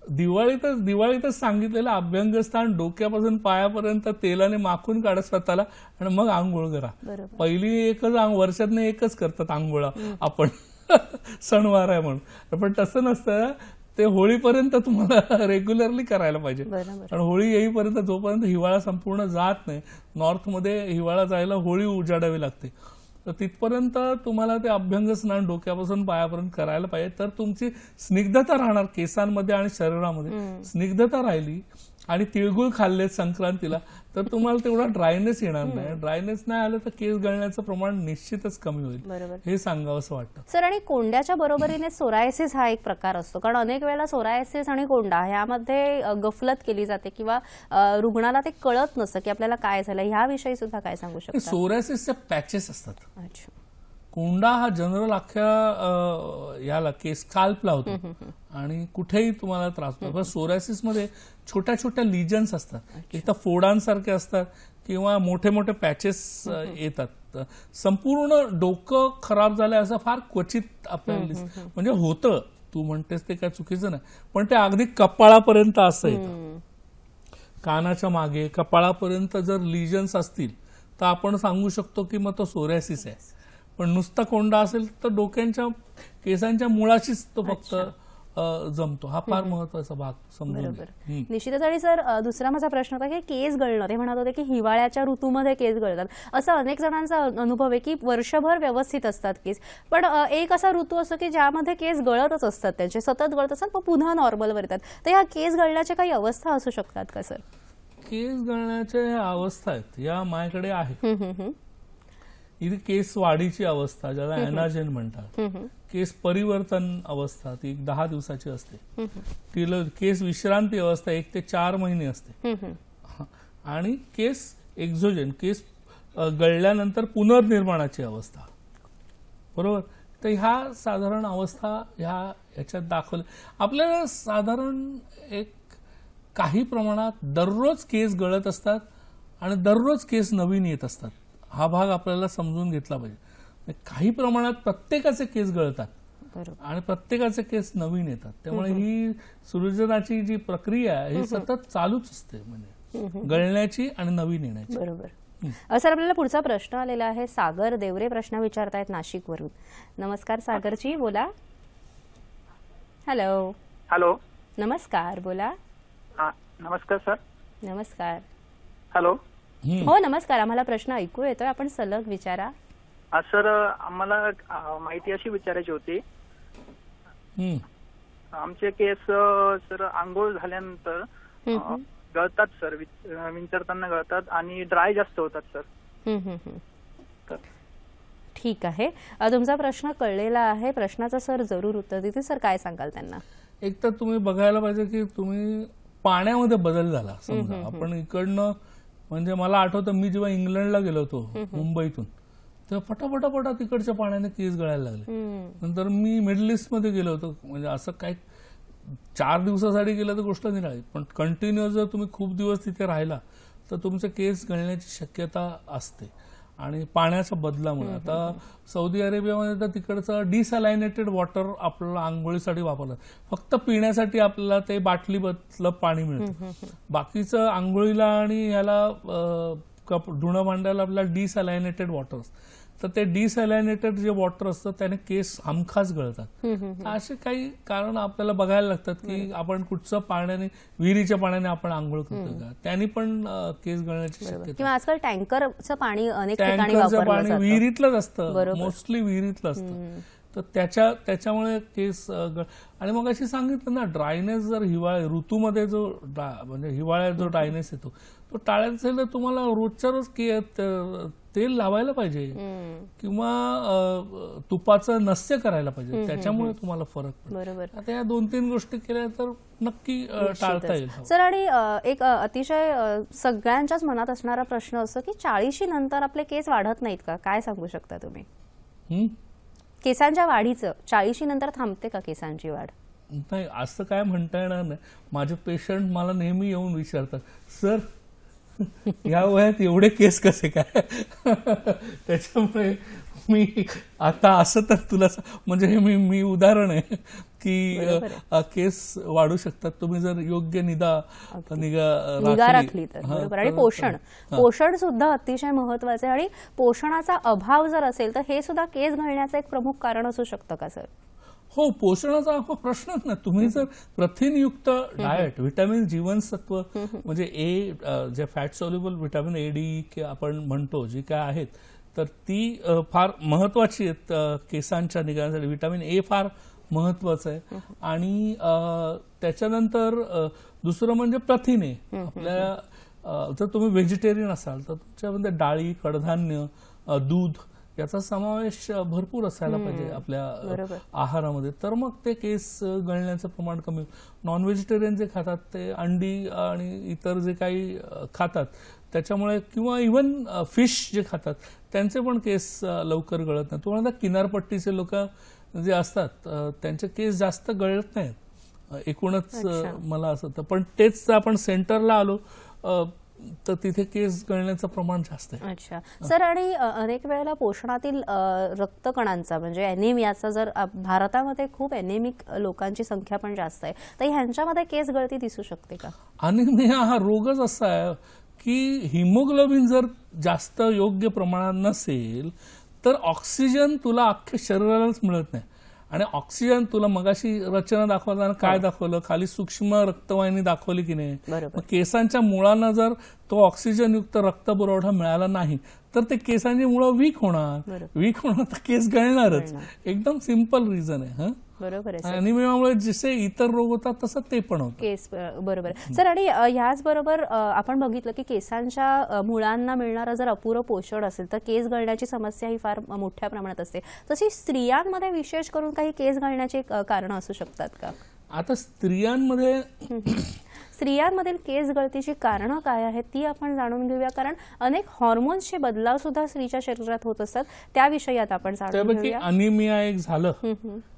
दिवाळीतच सांगितलेलं अभ्यंगस्थान डोक्यापासून पायापर्यंत तेलाने माखून काढा स्वतःला आणि मग आंघोळ करा. पहिली वर्षातनं एकच करतात आंघोळा आपण सणवार आहे म्हणून. पण तसं नसतं, ते होळीपर्यंत तुम्हाला रेग्युलरली करायला पाहिजे. कारण होळी येईपर्यंत जोपर्यंत हिवाळा संपूर्ण जात नाही, नॉर्थमध्ये हिवाळा जायला होळी उजाडावी लागते, तर तिथपर्यंत तुम्हाला ते अभ्यंग स्नान डोक्यापासून पायापर्यंत करायला पाहिजे. तर तुमची स्निग्धता राहणार केसांमध्ये आणि शरीरामध्ये. स्निग्धता राहिली आणि तिळगुळ खाल्ले संक्रांतीला तर तुम्हाला तेवढा ड्रायनेस येणार नाही. ड्रायनेस नाही आलं तर केस गळण्याचं प्रमाण निश्चितच कमी होईल, हे सांगावं असं वाटतं. सर, आणि कोंड्याच्या बरोबरीने सोरायसिस हा एक प्रकार असतो, कारण अनेक वेळेला सोरायसिस आणि कोंडा ह्यामध्ये गफलत केली जाते किंवा रुग्णाला ते कळत नसतं की आपल्याला काय झालं. ह्याविषयी सुद्धा काय सांगू शकता? सोरायसिसचे पॅचेस असतात. अच्छा. कोंडा हा जनरल अख्ख्या याला केस स्काल्पला होतो आणि कुठेही तुम्हाला त्रास होतो. पण सोरायसिसमध्ये छोट्या छोट्या लिजन्स असतात, एक तर फोडांसारखे असतात किंवा मोठे मोठे पॅचेस येतात. संपूर्ण डोकं खराब झालंय असं फार क्वचित आपल्याला दिसतं. म्हणजे होतं, तू म्हणतेस ते काय चुकीचं नाही, पण ते अगदी कपाळापर्यंत असं येतं. कानाच्या मागे कपाळापर्यंत जर लिजन्स असतील तर आपण सांगू शकतो की मग तो सोरायसिस आहे. पण नुसता कोंडा असेल तर डोक्यांच्या केसांच्या मुळाशीच तो फक्त जमतो. हा फार महत्वाचा भाग समजून घ्या. निश्चितच. आणि सर, दुसरा माझा प्रश्न होता की केस गळणं, ते म्हणत होते की हिवाळ्याच्या ऋतूमध्ये केस गळतात. असं अनेक जणांचा अनुभव आहे की वर्षभर व्यवस्थित असतात केस, पण एक असा ऋतू असतो की ज्यामध्ये केस गळतच असतात, त्यांचे सतत गळत असतात, मग पुन्हा नॉर्मलवर येतात. तर ह्या केस गळण्याच्या काही अवस्था असू शकतात का सर? केस गळण्याच्या अवस्था आहेत या माझ्याकडे आहेत. इथे केस वाढीची अवस्था ज्याला एनाजेन म्हणतात, केस परिवर्तन अवस्था ती 10 दिवसाची असते, केस विश्रांती अवस्था 1 ते 4 महिने असते, आणि केस एक्झोजन केस गळल्यानंतर पुनर्निर्माणाची अवस्था. बरोबर. तर ह्या साधारण अवस्था ह्याच्यात दाखवल्या. आपल्याला साधारण एक काही प्रमाणात दररोज केस गळत असतात आणि दररोज केस नवीन येत असतात. हा भाग आपल्याला समजून घेतला पाहिजे. काही प्रमाणात प्रत्येकाचे केस गळतात आणि प्रत्येकाचे केस नवीन येतात. त्यामुळे ही सृजनाची जी प्रक्रिया आहे ही सतत चालूच असते, म्हणजे गळण्याची आणि नवीन येण्याची. बरोबर. सर, आपल्याला पुढचा प्रश्न आलेला आहे. सागर देवरे प्रश्न विचारतायत नाशिकवरून. नमस्कार सागरजी, बोला. हॅलो. हॅलो. नमस्कार, बोला. नमस्कार सर. नमस्कार. हॅलो. हो, नमस्कार. आम्हाला प्रश्न ऐकू येतोय, आपण सलग विचारा. सर, आम्हाला माहिती अशी विचारायची होती. आमचे केस सर आंघोळ झाल्यानंतर गळतात सर, विंचरताना गळतात आणि ड्राय जास्त होतात सर. ठीक आहे, तुमचा प्रश्न कळलेला आहे. प्रश्नाचं सर जरूर उत्तर देतील. सर, काय सांगाल त्यांना? एक तर तुम्ही बघायला पाहिजे की तुम्ही पाण्यामध्ये बदल झाला. समजा आपण इकडनं, म्हणजे मला आठवतं मी जेव्हा इंग्लंडला गेलो होतो मुंबईतून, तेव्हा फटाफटा तिकडच्या पाण्याने केस गळायला लागले. नंतर मी मिडल ईस्ट मध्ये गेलो होतो, म्हणजे असं काही 4 दिवसासाठी गेलं तर गोष्ट निराळी, पण कंटिन्युअस जर तुम्ही खूप दिवस तिथे राहिला तर तुमचे केस गळण्याची शक्यता असते. आणि पाण्याच्या बदलामुळे आता सौदी अरेबियामध्ये तर तिकडचं डिसॅलायनेटेड वॉटर आपल्याला आंघोळीसाठी वापरतात. फक्त पिण्यासाठी आपल्याला ते बाटलीबद्दल पाणी मिळतं. बाकीचं आंघोळीला आणि ह्याला धुणं भांड्याला आपल्याला डिसॅलायनेटेड वॉटर. तर ते डिसॅलिनेटेड जे वॉटर असतं त्याने केस हमखास गळतात. असे काही कारण आपल्याला बघायला लागतात की आपण कुठचं पाण्याने, विहिरीच्या पाण्याने आपण आंघोळ करतो का, त्यांनी पण केस गळण्याची शक्यता. किंवा आजकाल टँकरचं पाणी अनेक ठिकाणी टँकरचं वापरलं पाणी जातं. विहिरीतलंच असतं, बरोबर. मोस्टली विहिरीतलं असतं. तर त्याच्यामुळे केस आणि मग अशी सांगितलं ना, ड्रायनेस जर ऋतूमध्ये जो म्हणजे हिवाळ्यात जो ड्रायनेस येतो तो टाळायचा असेल तर तुम्हाला रोजच्या रोज तेल लावायला पाहिजे किंवा तुपाचं नस्य करायला पाहिजे, त्याच्यामुळे तुम्हाला फरक पडेल. बरोबर. आता या 2-3 गोष्टी केल्या तर नक्की टाळता येईल. सर, आणि एक अतिशय सगळ्यांच्याच मनात असणारा प्रश्न असतो की 40शी नंतर आपले केस वाढत नाहीत का? काय सांगू शकता तुम्ही? केसांच्या वाढीचं 40शी नंतर थांबते का केसांची वाढ? नाही, असं काय म्हणता येणार नाही. माझे पेशंट मला नेहमी येऊन विचारतात, सर या वयात एवढे केस कसे काय? त्याच्यामुळे मी आता असं तर तुला म्हणजे हे मी उदाहरण आहे की केस वाढू शकतात तुम्ही जर योग्य निगा राखली तर. बरोबर. आणि पोषण सुद्धा अतिशय महत्वाचं आहे. आणि पोषणाचा अभाव जर असेल तर हे सुद्धा केस गळण्याचं एक प्रमुख कारण असू शकतं का सर? हो, पोषणाचा प्रश्नच नाही. तुम्ही जर प्रथिनयुक्त डाएट, व्हिटॅमिन, जीवनसत्व म्हणजे जे fat soluble vitamin A, D आपण म्हणतो जी काय आहेत, तर ती फार महत्वाची आहेत केसांच्या निगासाठी. व्हिटॅमिन ए फार महत्वाचं आहे. आणि त्याच्यानंतर दुसरं म्हणजे प्रथिने. आपल्या जर तुम्ही व्हेजिटेरियन असाल तर तुमच्यामध्ये डाळी, कडधान्य, दूध याचा समावेश भरपूर असायला पाहिजे आपल्या आहारामध्ये, तर मग ते केस गळण्याचं प्रमाण कमी. नॉन व्हेजिटेरियन जे खातात ते अंडी आणि इतर जे काही खातात त्याच्यामुळे, किंवा इव्हन फिश जे खातात त्यांचे पण केस लवकर गळत नाही. तुम्हाला किनारपट्टीचे लोक जे असतात त्यांचे केस जास्त गळत नाहीत एकूणच, मला असं होतं. पण तेच आपण सेंटरला आलो तर तिथे केस गळण्याचं प्रमाण जास्त आहे. अच्छा सर, आणि अनेक वेळेला पोषणातील रक्तकणांचा म्हणजे एनिमियाचा, जर भारतामध्ये खूप एनेमिक लोकांची संख्या पण जास्त आहे, तर ह्यांच्यामध्ये केस गळती दिसू शकते का? अनिमिया हा रोगच असा आहे की हिमोग्लोबिन जर जास्त योग्य प्रमाणात नसेल तर ऑक्सिजन तुला अख्ख्या शरीरालाच मिळत नाही. आणि ऑक्सिजन तुला मगाशी रचना दाखवताना काय दाखवलं, खाली सूक्ष्म रक्तवाहिनी दाखवली की नाही. मग केसांच्या मुळांना जर तो ऑक्सिजनयुक्त रक्तपुरवठा मिळाला नाही तर ते केसांची मुळं वीक होणार तर केस गळणारच. एकदम सिंपल रिझन आहे. बरोबर आहे. अनिमियामुळे जसे इतर रोग होतात तसं ते पण होतं केस. बरोबर सर. आणि ह्याच बरोबर आपण बघितलं की केसांच्या मुळांना मिळणारं जर अपुरं पोषण असेल तर केस गळण्याची समस्या ही फार मोठ्या प्रमाणात असते. तशी स्त्रियांमध्ये विशेष करून काही केस गळण्याची कारणं असू शकतात का? आता स्त्रियांमधील केस गळतीची कारणं काय आहेत ती आपण जाणून घेऊया, कारण अनेक हॉर्मोन्सचे बदलाव सुद्धा स्त्रीच्या शरीरात होत असतात. त्याविषयी आता आपण जाणून घेऊया. अनिमिया एक झालं,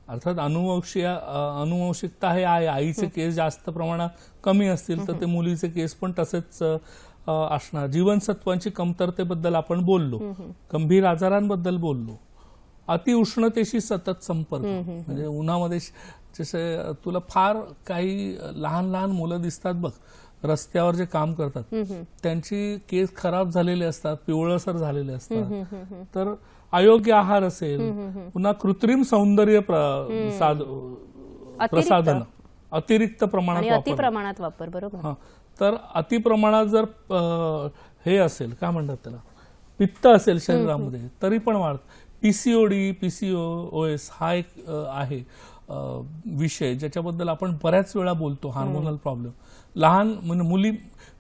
अर्थात अनुवंशिकता हे आहे. आईचे केस जास्त प्रमाणात कमी असतील तर ते मुलीचे केस पण तसेच असणार. जीवनसत्वांची कमतरतेबद्दल आपण बोललो, गंभीर आजारांबद्दल बोललो, अतिउष्णतेशी सतत संपर्क म्हणजे उन्हामध्ये जसे तुला फार काही लहान लहान मुलं दिसतात बघ रस्त्यावर जे काम करतात, त्यांची केस खराब झालेले असतात, पिवळसर झालेले असतात. तर अयोग्य आहार असेल, पुन्हा कृत्रिम सौंदर्य प्रसाधन अतिरिक्त प्रमाणात वापर. बरोबर. तर अतिप्रमाणात जर हे असेल, काय म्हणतात त्याला, पित्त असेल शरीरामध्ये तरी पण वाढत. पीसीओडी, पीसीओएस हा एक आहे विषय ज्याच्याबद्दल आपण बऱ्याच वेळा बोलतो. हार्मोनल प्रॉब्लेम लहान म्हणजे मुली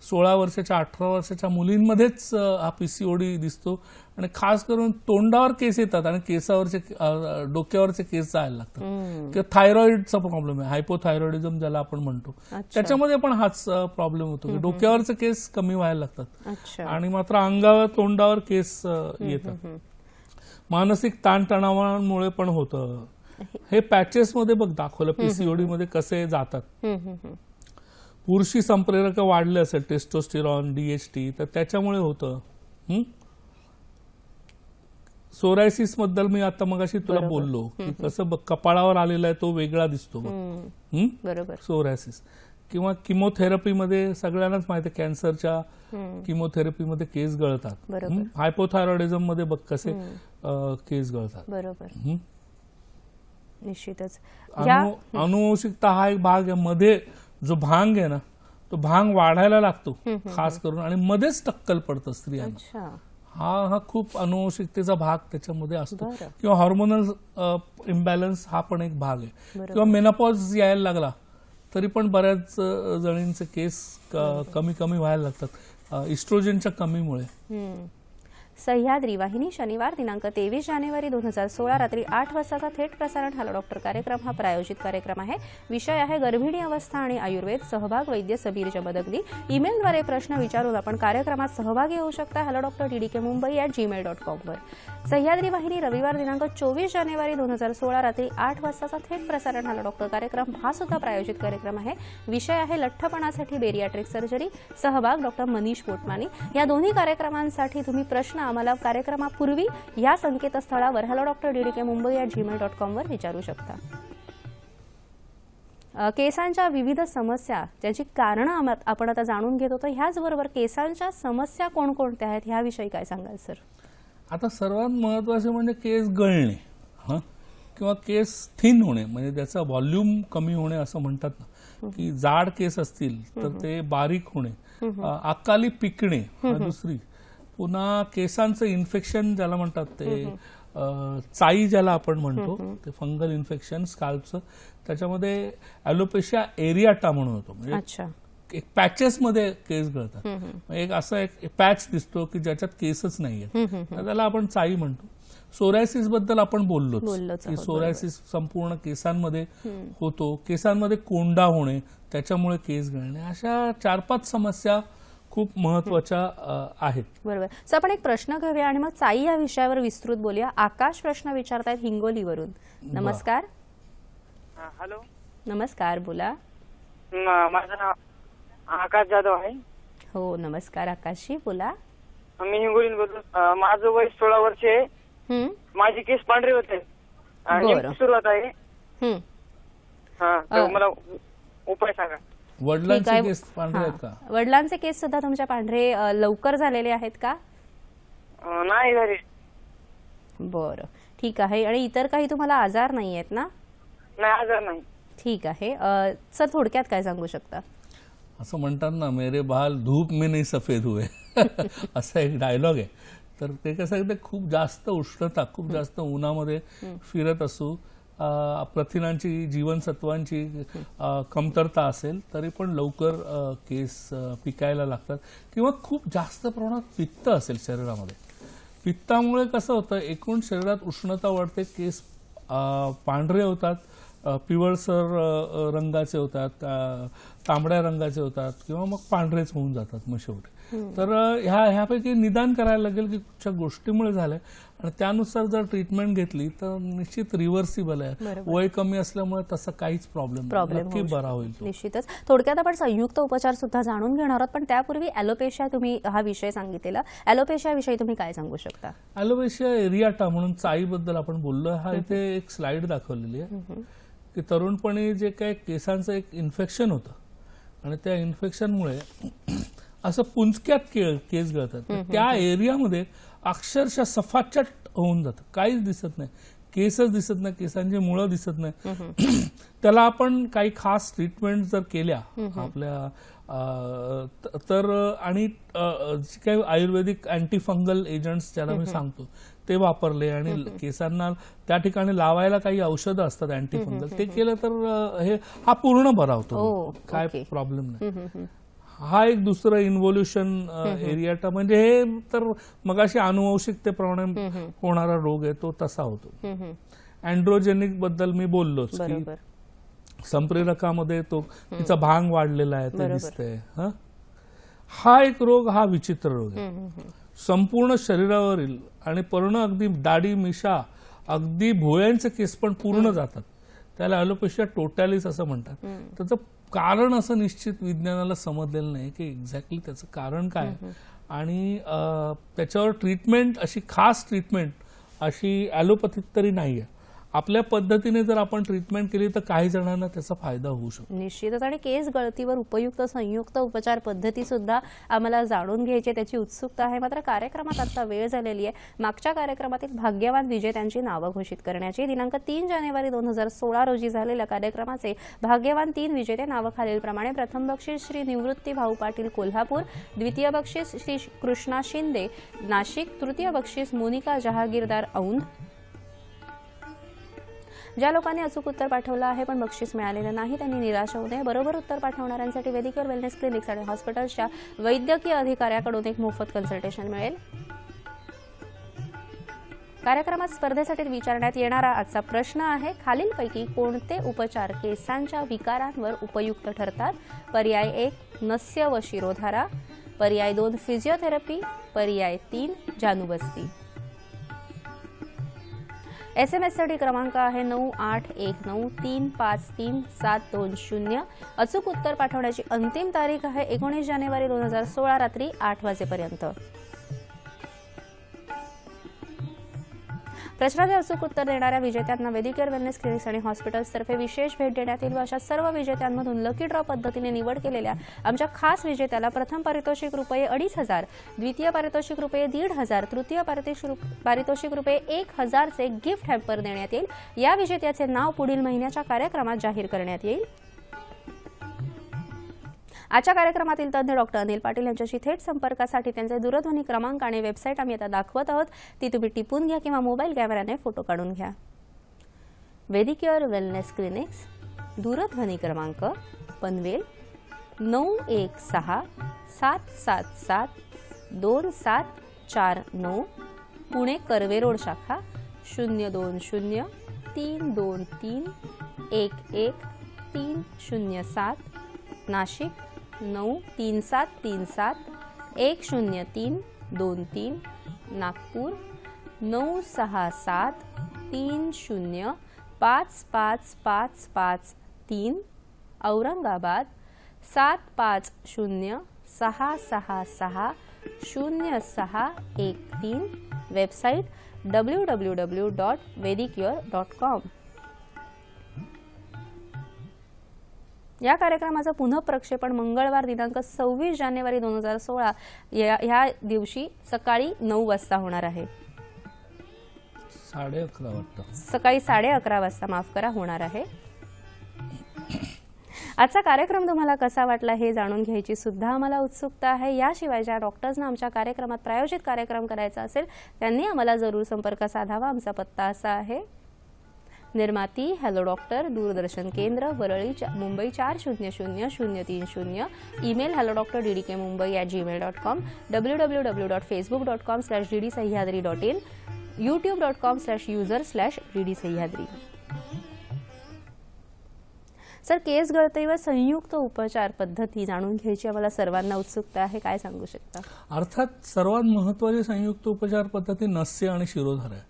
16 वर्षाच्या 18 वर्षाच्या मुलींमध्येच हा पीसीओडी दिसतो. आणि खास करून तोंडावर केस येतात आणि केसावरचे डोक्यावरचे केस जायला लागतात. किंवा थायरॉइडचा प्रॉब्लेम आहे, हायपोथायरॉइडिझम ज्याला आपण म्हणतो, त्याच्यामध्ये पण हाच प्रॉब्लेम होतो की डोक्यावरचे केस कमी व्हायला लागतात आणि मात्र अंगावर तोंडावर केस येतात. मानसिक ताणतणावांमुळे पण होतं. हे पॅचेस मध्ये बघ दाखवलं पीसीओडी मध्ये कसे जातात. पुरुषी संप्रेरक वाढले असेल, टेस्टोस्टेरॉन, डीएचटी, तर त्याच्यामुळे होतं. सोरायसिस बद्दल मी आता मगाशी तुला बोललो की कसं कपाळावर आलेला आहे तो वेगळा दिसतो बरोबर. सोरायसिस किंवा किमोथेरपीमध्ये सगळ्यांनाच माहिती आहे कॅन्सरच्या किमोथेरपीमध्ये केस गळतात. हायपोथायरॉइडिझम मध्ये बघ कसे केस गळतात. बरोबर, निश्चितच. अनुवंशिकता हा एक भाग आहे. मध्ये जो भांग आहे ना तो भांग वाढायला लागतो खास करून आणि मध्येच टक्कल पडतं स्त्रियांना. हा खूप अनुवंशिकतेचा भाग त्याच्यामध्ये असतो. किंवा हॉर्मोनल इम्बॅलन्स हा पण एक भाग आहे. किंवा मेनोपॉज यायला लागला तरी पण बऱ्याच जणींचे केस कमी कमी व्हायला लागतात इस्ट्रोजनच्या कमीमुळे. सह्याद्री वाहिनी शनिवार दिनांक 23 जानेवारी 2016 रात्री 8 वाजताचा थेट प्रसारण हॅलो डॉक्टर कार्यक्रम हा प्रायोजित कार्यक्रम आहे. विषय आहे गर्भिणी अवस्था आणि आयुर्वेद. सहभाग वैद्य सबीर जमदग्नी. ईमेलद्वारे प्रश्न विचारून आपण कार्यक्रमात सहभागी होऊ शकता hello.ddkmumbai@gmail.com वर. सह्याद्री वाहिनी रविवार दिनांक 24 जानेवारी 2016 रात्री 8 वाजताचा थेट प्रसारण हॅलो डॉक्टर कार्यक्रम हा सुद्धा प्रायोजित कार्यक्रम आहे. विषय आहे लठ्ठपणासाठी बेरियाट्रिक सर्जरी. सहभाग डॉक्टर मनीष पोटमानी. या दोन्ही कार्यक्रमांसाठी तुम्ही प्रश्न आम्हाला कार्यक्रमापूर्वी या संकेतस्थळावर hello.ddkmumbai@gmail.com वर विचारू शकता. केसांच्या विविध समस्या ज्याची कारणं आपण आता जाणून घेत होतो, ह्याचबरोबर केसांच्या समस्या कोणकोणत्या आहेत ह्याविषयी काय सांगाल सर? आता सर्वात महत्वाचे म्हणजे केस गळणे किंवा केस थिन होणे, म्हणजे त्याचा व्हॉल्यूम कमी होणे असं म्हणतात ना, की जाड केस असतील तर ते बारीक होणे, अकाली पिकणे हा दुसरी. पुन्हा केसांचं इन्फेक्शन ज्याला म्हणतात ते चाई ज्याला आपण म्हणतो ते फंगल इन्फेक्शन स्काल्पचं, त्याच्यामध्ये ॲलोपेशिया एरियाटा म्हणून होतो. म्हणजे एक पॅचेस मध्ये केस गळतात. एक असा एक पॅच दिसतो की ज्याच्यात केसच नाहीये, त्याला आपण चाई म्हणतो. सोरायसिस बद्दल आपण बोललो की सोरायसिस संपूर्ण केसांमध्ये होतो. केसांमध्ये कोंडा होणे, त्याच्यामुळे केस गळणे, अशा 4-5 समस्या खूप महत्वाच्या आहेत. बरोबर. सर आपण एक प्रश्न घेऊया आणि मग चाई या विषयावर विस्तृत बोलूया. आकाश प्रश्न विचारतायत हिंगोलीवरून. नमस्कार. हॅलो. नमस्कार, बोला. माझं नाव आकाश जाधव आहे. हो, नमस्कार आकाशजी, बोला. मी हिंगोलीन बोलतो. माझं वय 16 वर्ष आहे. माझे केस पांढरे होते आणि सुरुवात आहे. मला उपाय सांगा. वडिलांचे केस पांढरे आहेत का? वडिलांचे केस सुद्धा तुमच्या पांढरे लवकर झालेले आहेत का? नाही झाले. बरं, ठीक आहे. आणि इतर काही तुम्हाला आजार नाही आहेत ना? नाही, आजार नाही. ठीक आहे. सर थोडक्यात काय सांगू शकता? असं म्हणतात ना, मेरे बाल धूप में नहीं सफेद हुए असा एक डायलॉग आहे. तर ते कसं आहे, खूप जास्त उष्णता, खूप जास्त उन्हामध्ये फिरत असू, प्रथिनांची जीवनसत्वांची कमतरता असेल तरी पण लवकर केस पिकायला लागतात. किंवा खूप जास्त प्रमाणात पित्त असेल शरीरामध्ये, पित्तामुळे कसं होतं, एकूण शरीरात उष्णता वाढते, केस पांढरे होतात, पिवळसर रंगाचे होतात, तांबड्या रंगाचे होतात किंवा मग पांढरेच होऊन जातात मग शेवटी. तर ह्यापैकी निदान करायला लागेल की कुठच्या गोष्टीमुळे झालंय आणि त्यानुसार जर ट्रीटमेंट घेतली तर निश्चित रिव्हर्सिबल आहे. वय कमी असल्यामुळे तसं काहीच प्रॉब्लेम नक्की बरा होईल. निश्चितच. थोडक्यात आपण संयुक्त उपचार सुद्धा जाणून घेणार आहोत, पण त्यापूर्वी ॲलोपेशिया तुम्ही हा विषय सांगितलेला, ॲलोपेशिया विषयी तुम्ही काय सांगू शकता? ॲलोपेशिया एरियाटा म्हणून चाईबद्दल आपण बोललो. हा इथे एक स्लाइड दाखवलेली आहे की तरुणपणी जे काही केसांचं एक इन्फेक्शन होतं आणि त्या इन्फेक्शनमुळे असं पुंजक्यात केस गळतात. त्या एरियामध्ये अक्षरशः सफाचट होऊन जातं, काहीच दिसत नाही, केसच दिसत नाही, केसांची मुळं दिसत नाही. त्याला आपण काही खास ट्रीटमेंट जर केल्या आपल्या तर आणि जे काही आयुर्वेदिक अँटी फंगल एजंट्स ज्याला मी सांगतो ते वापरले आणि केसांना त्या ठिकाणी लावायला काही औषधं असतात अँटी फंगल, ते केलं तर हा पूर्ण बरा होतो, काय प्रॉब्लेम नाही. हा एक दुसरं इन्व्होल्युशन एरियाटा, म्हणजे हे तर मगाशी अनुवंशिकतेप्रमाणे होणारा रोग आहे तो तसा होतो. अँड्रोजेनिक बद्दल मी बोललोच की संप्रेरकामध्ये तो तिचा भांग वाढलेला आहे ते दिसतंय. हा एक रोग, हा विचित्र रोग आहे. संपूर्ण शरीरावरील आणि पूर्ण अगदी दाढी मिशा अगदी भोयांचे केस पण पूर्ण जातात. त्याला ॲलोपेशिया टोटॅलिस असं म्हणतात. त्याचं कारण असं निश्चित विज्ञानाला समजलेलं नाही की एक्झॅक्टली त्याचं कारण काय आणि त्याच्यावर ट्रीटमेंट, अशी खास ट्रीटमेंट अशी ॲलोपॅथिक तरी नाही आहे. आपल्या पद्धतीने जर आपण ट्रीटमेंट केली तर काही जणांना त्याचा फायदा होऊ शकतो. निश्चितच. आणि केस गळतीवर उपयुक्त संयुक्त उपचार पद्धती सुद्धा आम्हाला जाणून घ्यायची, त्याची उत्सुकता आहे. मात्र कार्यक्रमात आता वेळ झालेली आहे मागच्या कार्यक्रमातील भाग्यवान विजेत्यांची नावं घोषित करण्याची. दिनांक 3 जानेवारी 2016 रोजी झालेल्या कार्यक्रमाचे भाग्यवान 3 विजेते नावं खालीलप्रमाणे. प्रथम बक्षीस श्री निवृत्ती भाऊ पाटील कोल्हापूर, द्वितीय बक्षीस श्री कृष्णा शिंदे नाशिक, तृतीय बक्षीस मोनिका जहागीरदार औंध. ज्या लोकांनी अचूक उत्तर पाठवलं आहे पण बक्षीस मिळालेलं नाही त्यांनी निराश होऊ नये. बरोबर उत्तर पाठवणाऱ्यांसाठी वेदिकेअर वेलनेस क्लिनिक्स आणि हॉस्पिटल्सच्या वैद्यकीय अधिकाऱ्याकडून एक मोफत कन्सल्टेशन मिळेल. कार्यक्रमात स्पर्धेसाठी विचारण्यात येणारा आजचा प्रश्न आहे, खालीलपैकी कोणते उपचार केसांच्या विकारांवर उपयुक्त ठरतात? पर्याय 1 नस्य व शिरोधारा, पर्याय 2 फिजिओथेरपी, पर्याय 3 जानूबस्ती. SMS क्रमांक आहे 9819353720. अचूक उत्तर पाठवण्याची अंतिम तारीख आहे 19 जानेवारी 2016 रात्री 8 वाजेपर्यंत. प्रश्नाचे अचूक उत्तर देणाऱ्या विजेत्यांना वेदिकेअर वेलनेस क्लिनिक्स आणि हॉस्पिटल्सतर्फे विशेष भेट देण्यात येईल. अशा सर्व विजेत्यांमधून लकी ड्रॉ पद्धतीने निवड केलेल्या आमच्या खास विजेत्याला प्रथम पारितोषिक ₹2,500, द्वितीय पारितोषिक ₹1,500, तृतीय पारितोषिक ₹1,000 चे गिफ्ट हॅम्पर देण्यात येईल. या विजेत्याचे नाव पुढील महिन्याच्या कार्यक्रमात जाहीर करण्यात येईल. आजच्या कार्यक्रमातील तज्ञ डॉक्टर अनिल पाटील यांच्याशी थेट संपर्कासाठी त्यांचे दूरध्वनी क्रमांक आणि वेबसाईट आम्ही आता दाखवत आहोत. ती तुम्ही टिपून घ्या किंवा मोबाईल कॅमेराने फोटो काढून घ्या. वेदिकेअर वेलनेस क्लिनिक्स, दूरध्वनी क्रमांक पनवेल 9167772749, पुणे कर्वे रोड शाखा 02032311307, नाशिक 9373710323, नागपूर 9673055553, औरंगाबाद 7506660613, वेबसाईट www.vedicure.com. या कार्यक्रमाचं पुनः प्रक्षेपण मंगळवार दिनांक 26 जानेवारी 2016 या दिवशी सकाळी 9 वाजता होणार आहे. 11:30 वाजता सकाळी 11:30 वाजता माफ करा होणार आहे. आजचा कार्यक्रम तुम्हाला कसा वाटला हे जाणून घ्यायची सुद्धा आम्हाला उत्सुकता आहे. याशिवाय ज्या डॉक्टर्सना आमच्या कार्यक्रमात प्रायोजित कार्यक्रम करायचा असेल त्यांनी आम्हाला जरूर संपर्क साधावा. आमचा पत्ता असा आहे, निर्माती हॅलो डॉक्टर, दूरदर्शन केंद्र, Worli, Mumbai 400030, email hellodoctor@ddkmumbai@gmail.com, www.facebook.com/ddsahyadri.in, youtube.com/user/ddsahyadri. Sir, केस गळतीवर संयुक्त उपचार पद्धती जाणून घ्यायची आम्हाला सर्वांना उत्सुकता आहे, काय सांगू शकता? अर्थात सर्वात महत्त्वाची संयुक्त उपचार पद्धती नस्य आणि शिरोधारा आहे.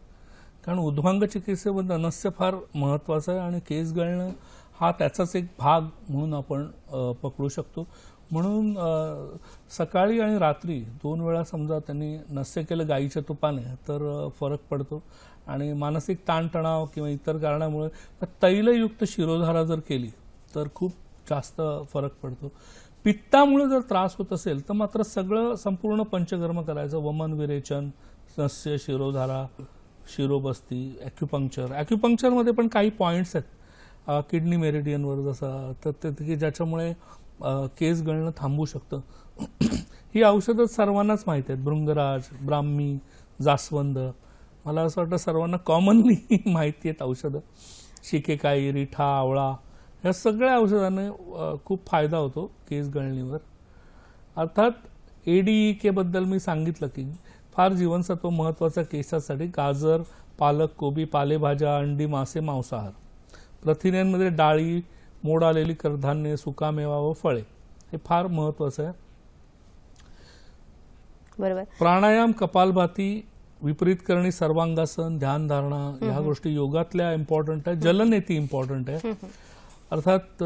कारण उद्वांग चिकित्सेमध्ये नस्य फार महत्त्वाचं आहे आणि केस गळणं हा त्याचाच एक भाग म्हणून आपण पकडू शकतो. म्हणून सकाळी आणि रात्री 2 वेळा समजा त्यांनी नस्य केलं गाईच्या तुपाने तर फरक पडतो. आणि मानसिक ताणतणाव किंवा इतर कारणामुळे तैलयुक्त शिरोधारा जर केली तर खूप जास्त फरक पडतो. पित्तामुळे जर त्रास होत असेल तर मात्र सगळं संपूर्ण पंचकर्म करायचं. वमन, विरेचन, नस्य, शिरोधारा, शिरोबस्ती, ॲक्युपंक्चरमध्ये पण काही पॉइंट्स आहेत किडनी मेरिडियनवर जसं तर ते ज्याच्यामुळे केस गळणं थांबू शकतं. ही औषधं सर्वांनाच माहिती आहेत. भृंगराज, ब्राह्मी, जास्वंद, मला असं वाटतं सर्वांना कॉमनली माहिती आहेत औषधं. शिकेकाई, रिठा, आवळा या सगळ्या औषधांनी खूप फायदा होतो केस गळणीवर. अर्थात ADEK बद्दल मी सांगितलं की फार जीवनसत्व महत्त्वाचं केसासाठी. गाजर, पालक, कोबी, पालेभाज्या, अंडी, मासे, मांसाहार. प्रथिनांमध्ये डाळी, मोड आलेली कडधान्ये, सुकामेवा व फळे हे फार महत्त्वाचं आहे. बरोबर. प्राणायाम, कपालभाती, विपरीत करणी, सर्वांगासन, ध्यानधारणा ह्या गोष्टी योगातल्या इम्पॉर्टंट आहे. जलनेती इम्पॉर्टंट आहे. अर्थात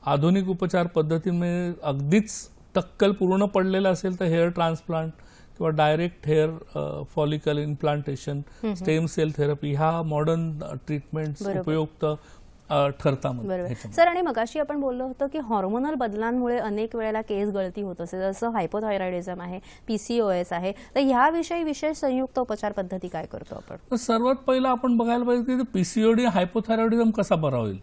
आधुनिक उपचार पद्धतीमध्ये अगदीच टक्कल पूर्ण पडलेलं असेल तर हेअर ट्रान्सप्लांट किंवा direct hair follicle implantation, stem cell therapy ह्या मॉडर्न ट्रीटमेंट उपयुक्त ठरतात. बरोबर सर. आणि मगाशी आपण बोललो होतो की हॉर्मोनल बदलांमुळे अनेक वेळेला केस गळती होत असते, जसं हायपोथायरॉइडिझम आहे, PCOS आहे, तर ह्याविषयी विशेष संयुक्त उपचार पद्धती काय करतो आपण? सर्वात पहिला आपण बघायला पाहिजे की PCOD हायपोथायरॉइडिझम कसा बरा होईल.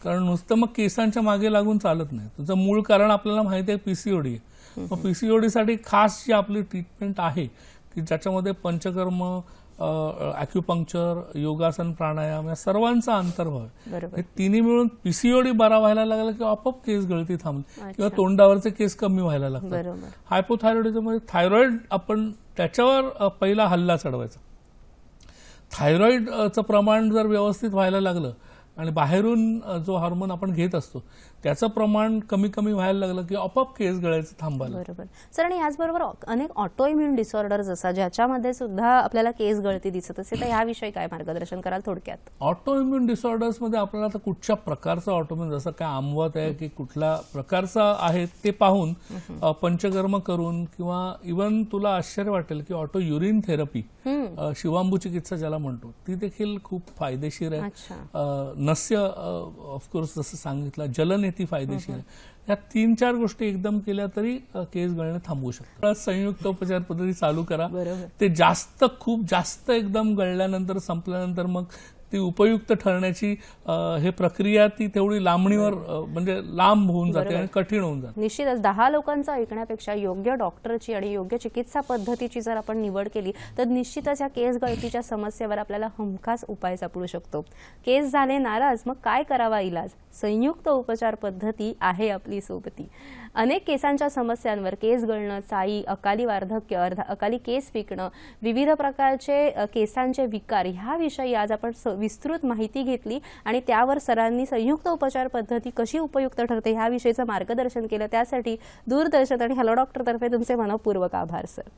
कारण नुसतं मग केसांच्या मागे लागून चालत नाही. त्याचं मूळ कारण आपल्याला माहिती आहे PCOD आहे. मग PCOD साठी खास जी आपली ट्रीटमेंट आहे की ज्याच्यामध्ये पंचकर्म, ॲक्युपंक्चर, योगासन, प्राणायाम या सर्वांचा अंतर्भाव आहे. हे तिन्ही मिळून PCOD बरा व्हायला लागला की आपोआप केस गळती थांबते किंवा तोंडावरचे केस कमी व्हायला लागतात. हायपोथायरॉइडिझम म्हणजे थायरॉइड, आपण त्याच्यावर पहिला हल्ला चढवायचा. थायरॉइडचं प्रमाण जर व्यवस्थित व्हायला लागलं आणि बाहेरून जो हार्मोन आपण घेत असतो त्याचं प्रमाण कमी कमी व्हायला लागलं की आपोआप केस गळायचं थांबायला. बरोबर सर. आणि याचबरोबर अनेक ऑटो इम्युन डिसऑर्डर्स असतात ज्याच्यामध्ये सुद्धा आपल्याला केस गळती दिसत असते, तर याविषयी काय मार्गदर्शन कराल थोडक्यात? ऑटो इम्युन डिसऑर्डर्स मध्ये आपल्याला आता कुठच्या प्रकारचा ऑटोइम्युन, जसं काय आंबवत आहे की कुठल्या प्रकारचा आहे ते पाहून पंचकर्म करून, किंवा इव्हन तुला आश्चर्य वाटेल की ऑटो युरिन थेरपी, शिवांबू चिकित्सा ज्याला म्हणतो, ती देखील खूप फायदेशीर आहे. नस्य ऑफकोर्स जसं सांगितलं, जलनेती फायदेशीर आहे. या 3-4 गोष्टी एकदम केल्या तरी केस गळणे थांबवू शकतात. संयुक्त उपचार पद्धती चालू करा. ते जास्त, खूप जास्त एकदम गळल्यानंतर, संपल्यानंतर मग ती उपयुक्त ठरण्याची हे प्रक्रिया ती तेवढी लांबणीवर म्हणजे लांब होऊन जाते आणि कठीण होऊन जाते. निश्चितच 10 लोकांचं ऐकण्यापेक्षा योग्य डॉक्टरची आणि योग्य चिकित्सा पद्धतीची जर आपण निवड केली तर निश्चितच या केस गळतीच्या समस्येवर आपल्याला हमखास उपाय सापडू शकतो. केस झाले नाराज, मग काय करावा इलाज? संयुक्त उपचार पद्धती आहे आपली सोबती. अनेक केसांच्या समस्यांवर, केस गळणं, चाई, अकाली वार्धक्य, अकाली केस पिकणं, विविध प्रकारचे केसांचे विकार ह्याविषयी आज आपण विस्तृत माहिती घेतली आणि त्यावर सरांनी संयुक्त उपचार पद्धती कशी उपयुक्त ठरते ह्याविषयीचं मार्गदर्शन केलं. त्यासाठी दूरदर्शन आणि हॅलो डॉक्टर तर्फे तुमचे मनपूर्वक आभार सर.